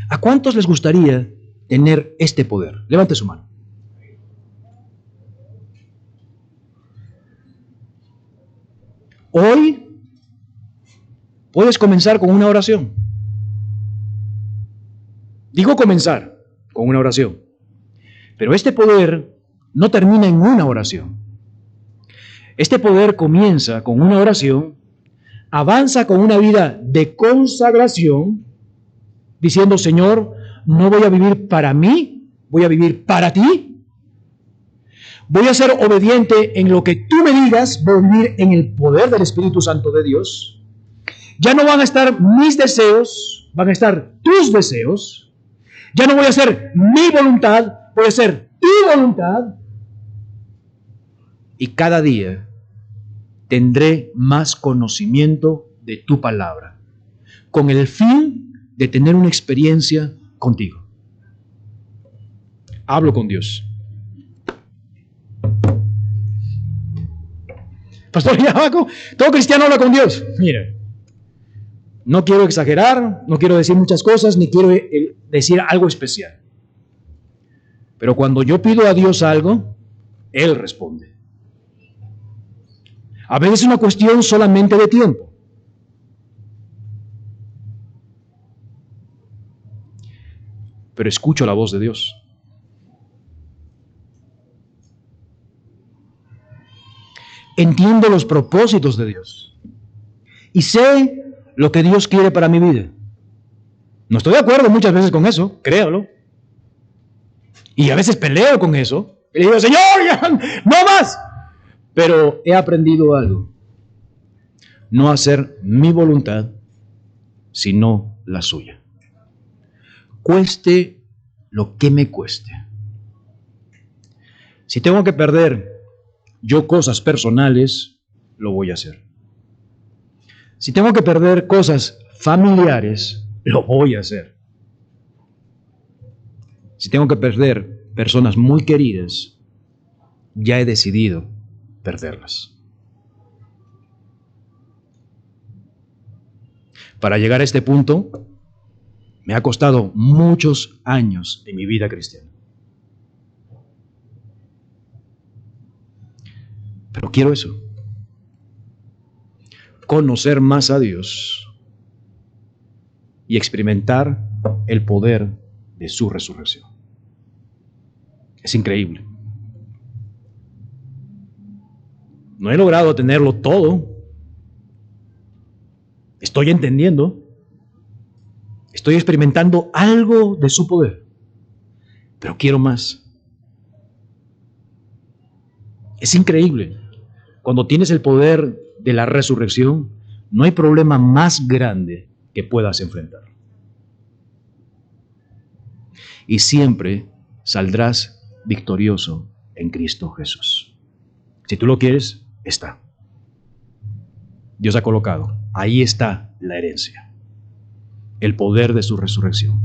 ¿A cuántos les gustaría tener este poder? Levante su mano. Hoy puedes comenzar con una oración. Digo comenzar con una oración. Pero este poder no termina en una oración. Este poder comienza con una oración, avanza con una vida de consagración, diciendo, Señor, no voy a vivir para mí, voy a vivir para ti. Voy a ser obediente en lo que tú me digas, voy a vivir en el poder del Espíritu Santo de Dios. Ya no van a estar mis deseos, van a estar tus deseos. Ya no voy a hacer mi voluntad, voy a hacer tu voluntad. Y cada día tendré más conocimiento de tu palabra, con el fin de tener una experiencia contigo. Hablo con Dios. Pastor, todo cristiano habla con Dios. Mira, no quiero exagerar, no quiero decir muchas cosas, ni quiero decir algo especial. Pero cuando yo pido a Dios algo, Él responde. A veces es una cuestión solamente de tiempo. Pero escucho la voz de Dios. Entiendo los propósitos de Dios. Y sé lo que Dios quiere para mi vida. No estoy de acuerdo muchas veces con eso, créalo. Y a veces peleo con eso. Y digo, Señor, ya, no más. Pero he aprendido algo. No hacer mi voluntad, sino la suya. Cueste lo que me cueste. Si tengo que perder yo cosas personales, lo voy a hacer. Si tengo que perder cosas familiares, lo voy a hacer. Si tengo que perder personas muy queridas, ya he decidido perderlas. Para llegar a este punto, me ha costado muchos años en mi vida cristiana. Pero quiero eso. Conocer más a Dios y experimentar el poder de su resurrección. Es increíble. No he logrado tenerlo todo. Estoy entendiendo. Estoy experimentando algo de su poder. Pero quiero más. Es increíble. Cuando tienes el poder de la resurrección, no hay problema más grande que puedas enfrentar. Y siempre saldrás victorioso en Cristo Jesús. Si tú lo quieres, está. Dios ha colocado. Ahí está la herencia. El poder de su resurrección.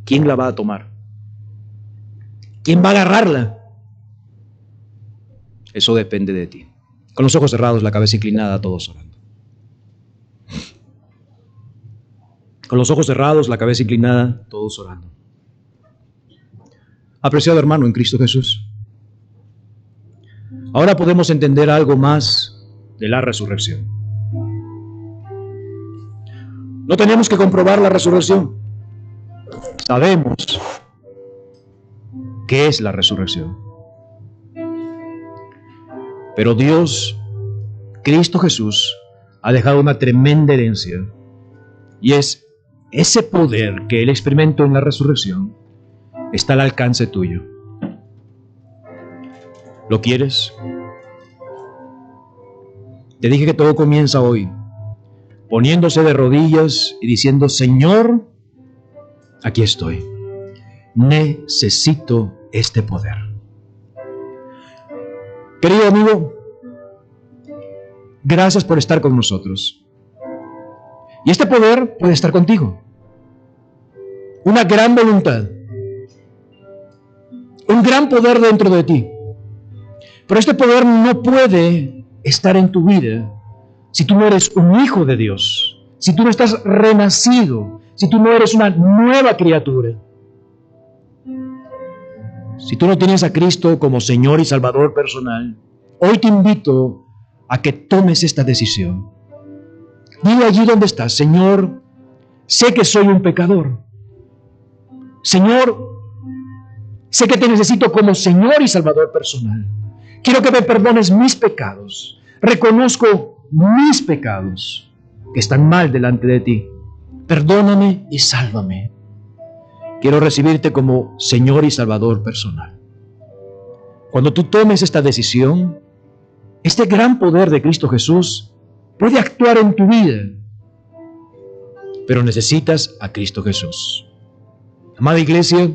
¿Quién la va a tomar? ¿Quién va a agarrarla? Eso depende de ti. Con los ojos cerrados, la cabeza inclinada, todos orando. Con los ojos cerrados, la cabeza inclinada, todos orando. Apreciado hermano en Cristo Jesús, ahora podemos entender algo más de la resurrección. No tenemos que comprobar la resurrección. sabemos qué es la resurrección. Pero Dios, Cristo Jesús, ha dejado una tremenda herencia, y es ese poder que Él experimentó en la resurrección está al alcance tuyo. ¿Lo quieres? Te dije que todo comienza hoy, poniéndose de rodillas y diciendo: Señor, aquí estoy. Necesito este poder. Querido amigo, gracias por estar con nosotros. Y este poder puede estar contigo. Una gran voluntad, un gran poder dentro de ti. Pero este poder no puede estar en tu vida si tú no eres un hijo de Dios, si tú no estás renacido, si tú no eres una nueva criatura. Si tú no tienes a Cristo como Señor y Salvador personal, hoy te invito a que tomes esta decisión. Dile allí donde estás: Señor, sé que soy un pecador. Señor, sé que te necesito como Señor y Salvador personal. Quiero que me perdones mis pecados. Reconozco mis pecados que están mal delante de ti. Perdóname y sálvame. Quiero recibirte como Señor y Salvador personal. Cuando tú tomes esta decisión, este gran poder de Cristo Jesús puede actuar en tu vida. Pero necesitas a Cristo Jesús. Amada iglesia,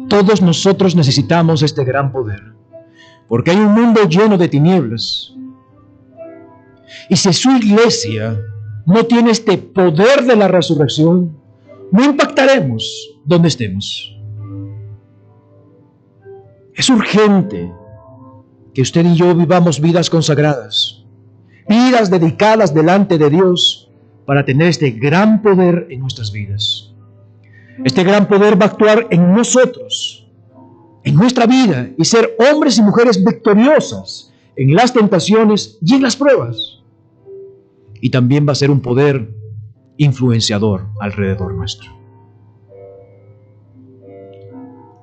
todos nosotros necesitamos este gran poder, porque hay un mundo lleno de tinieblas. Y si su iglesia no tiene este poder de la resurrección, no impactaremos donde estemos. Es urgente que usted y yo vivamos vidas consagradas, vidas dedicadas delante de Dios para tener este gran poder en nuestras vidas. Este gran poder va a actuar en nosotros, en nuestra vida, y ser hombres y mujeres victoriosas en las tentaciones y en las pruebas. Y también va a ser un poder influenciador alrededor nuestro.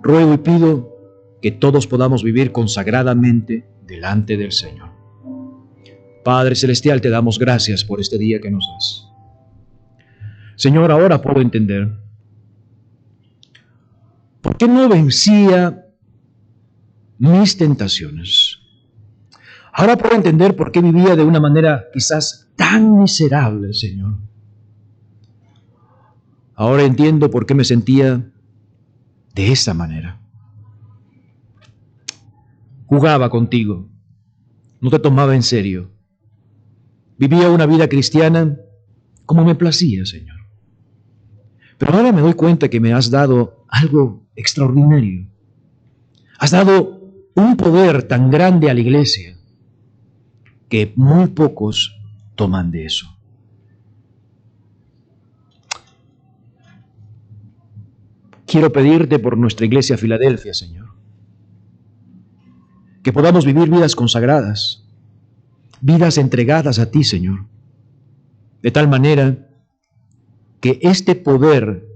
Ruego y pido que todos podamos vivir consagradamente delante del Señor. Padre Celestial, te damos gracias por este día que nos das. Señor, ahora puedo entender por qué no vencía mis tentaciones. Ahora puedo entender por qué vivía de una manera quizás tan miserable, Señor. Ahora entiendo por qué me sentía de esa manera. Jugaba contigo, no te tomaba en serio. Vivía una vida cristiana como me placía, Señor. Pero ahora me doy cuenta que me has dado algo extraordinario. Has dado un poder tan grande a la iglesia que muy pocos toman de eso. Quiero pedirte por nuestra iglesia Filadelfia, Señor, que podamos vivir vidas consagradas, vidas entregadas a ti, Señor, de tal manera que este poder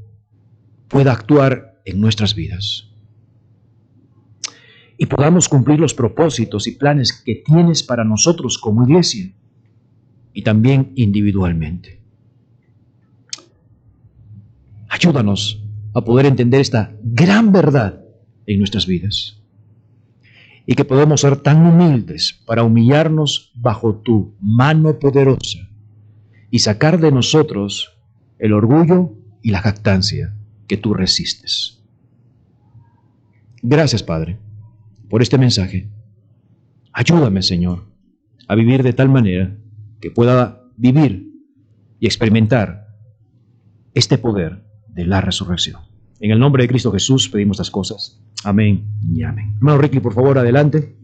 pueda actuar en nuestras vidas y podamos cumplir los propósitos y planes que tienes para nosotros como iglesia y también individualmente. Ayúdanos a poder entender esta gran verdad en nuestras vidas y que podamos ser tan humildes para humillarnos bajo tu mano poderosa y sacar de nosotros el orgullo y la jactancia que tú resistes. Gracias, Padre, por este mensaje. Ayúdame, Señor, a vivir de tal manera que pueda vivir y experimentar este poder de la resurrección. En el nombre de Cristo Jesús pedimos las cosas. Amén y amén. Hermano Ricky, por favor, adelante.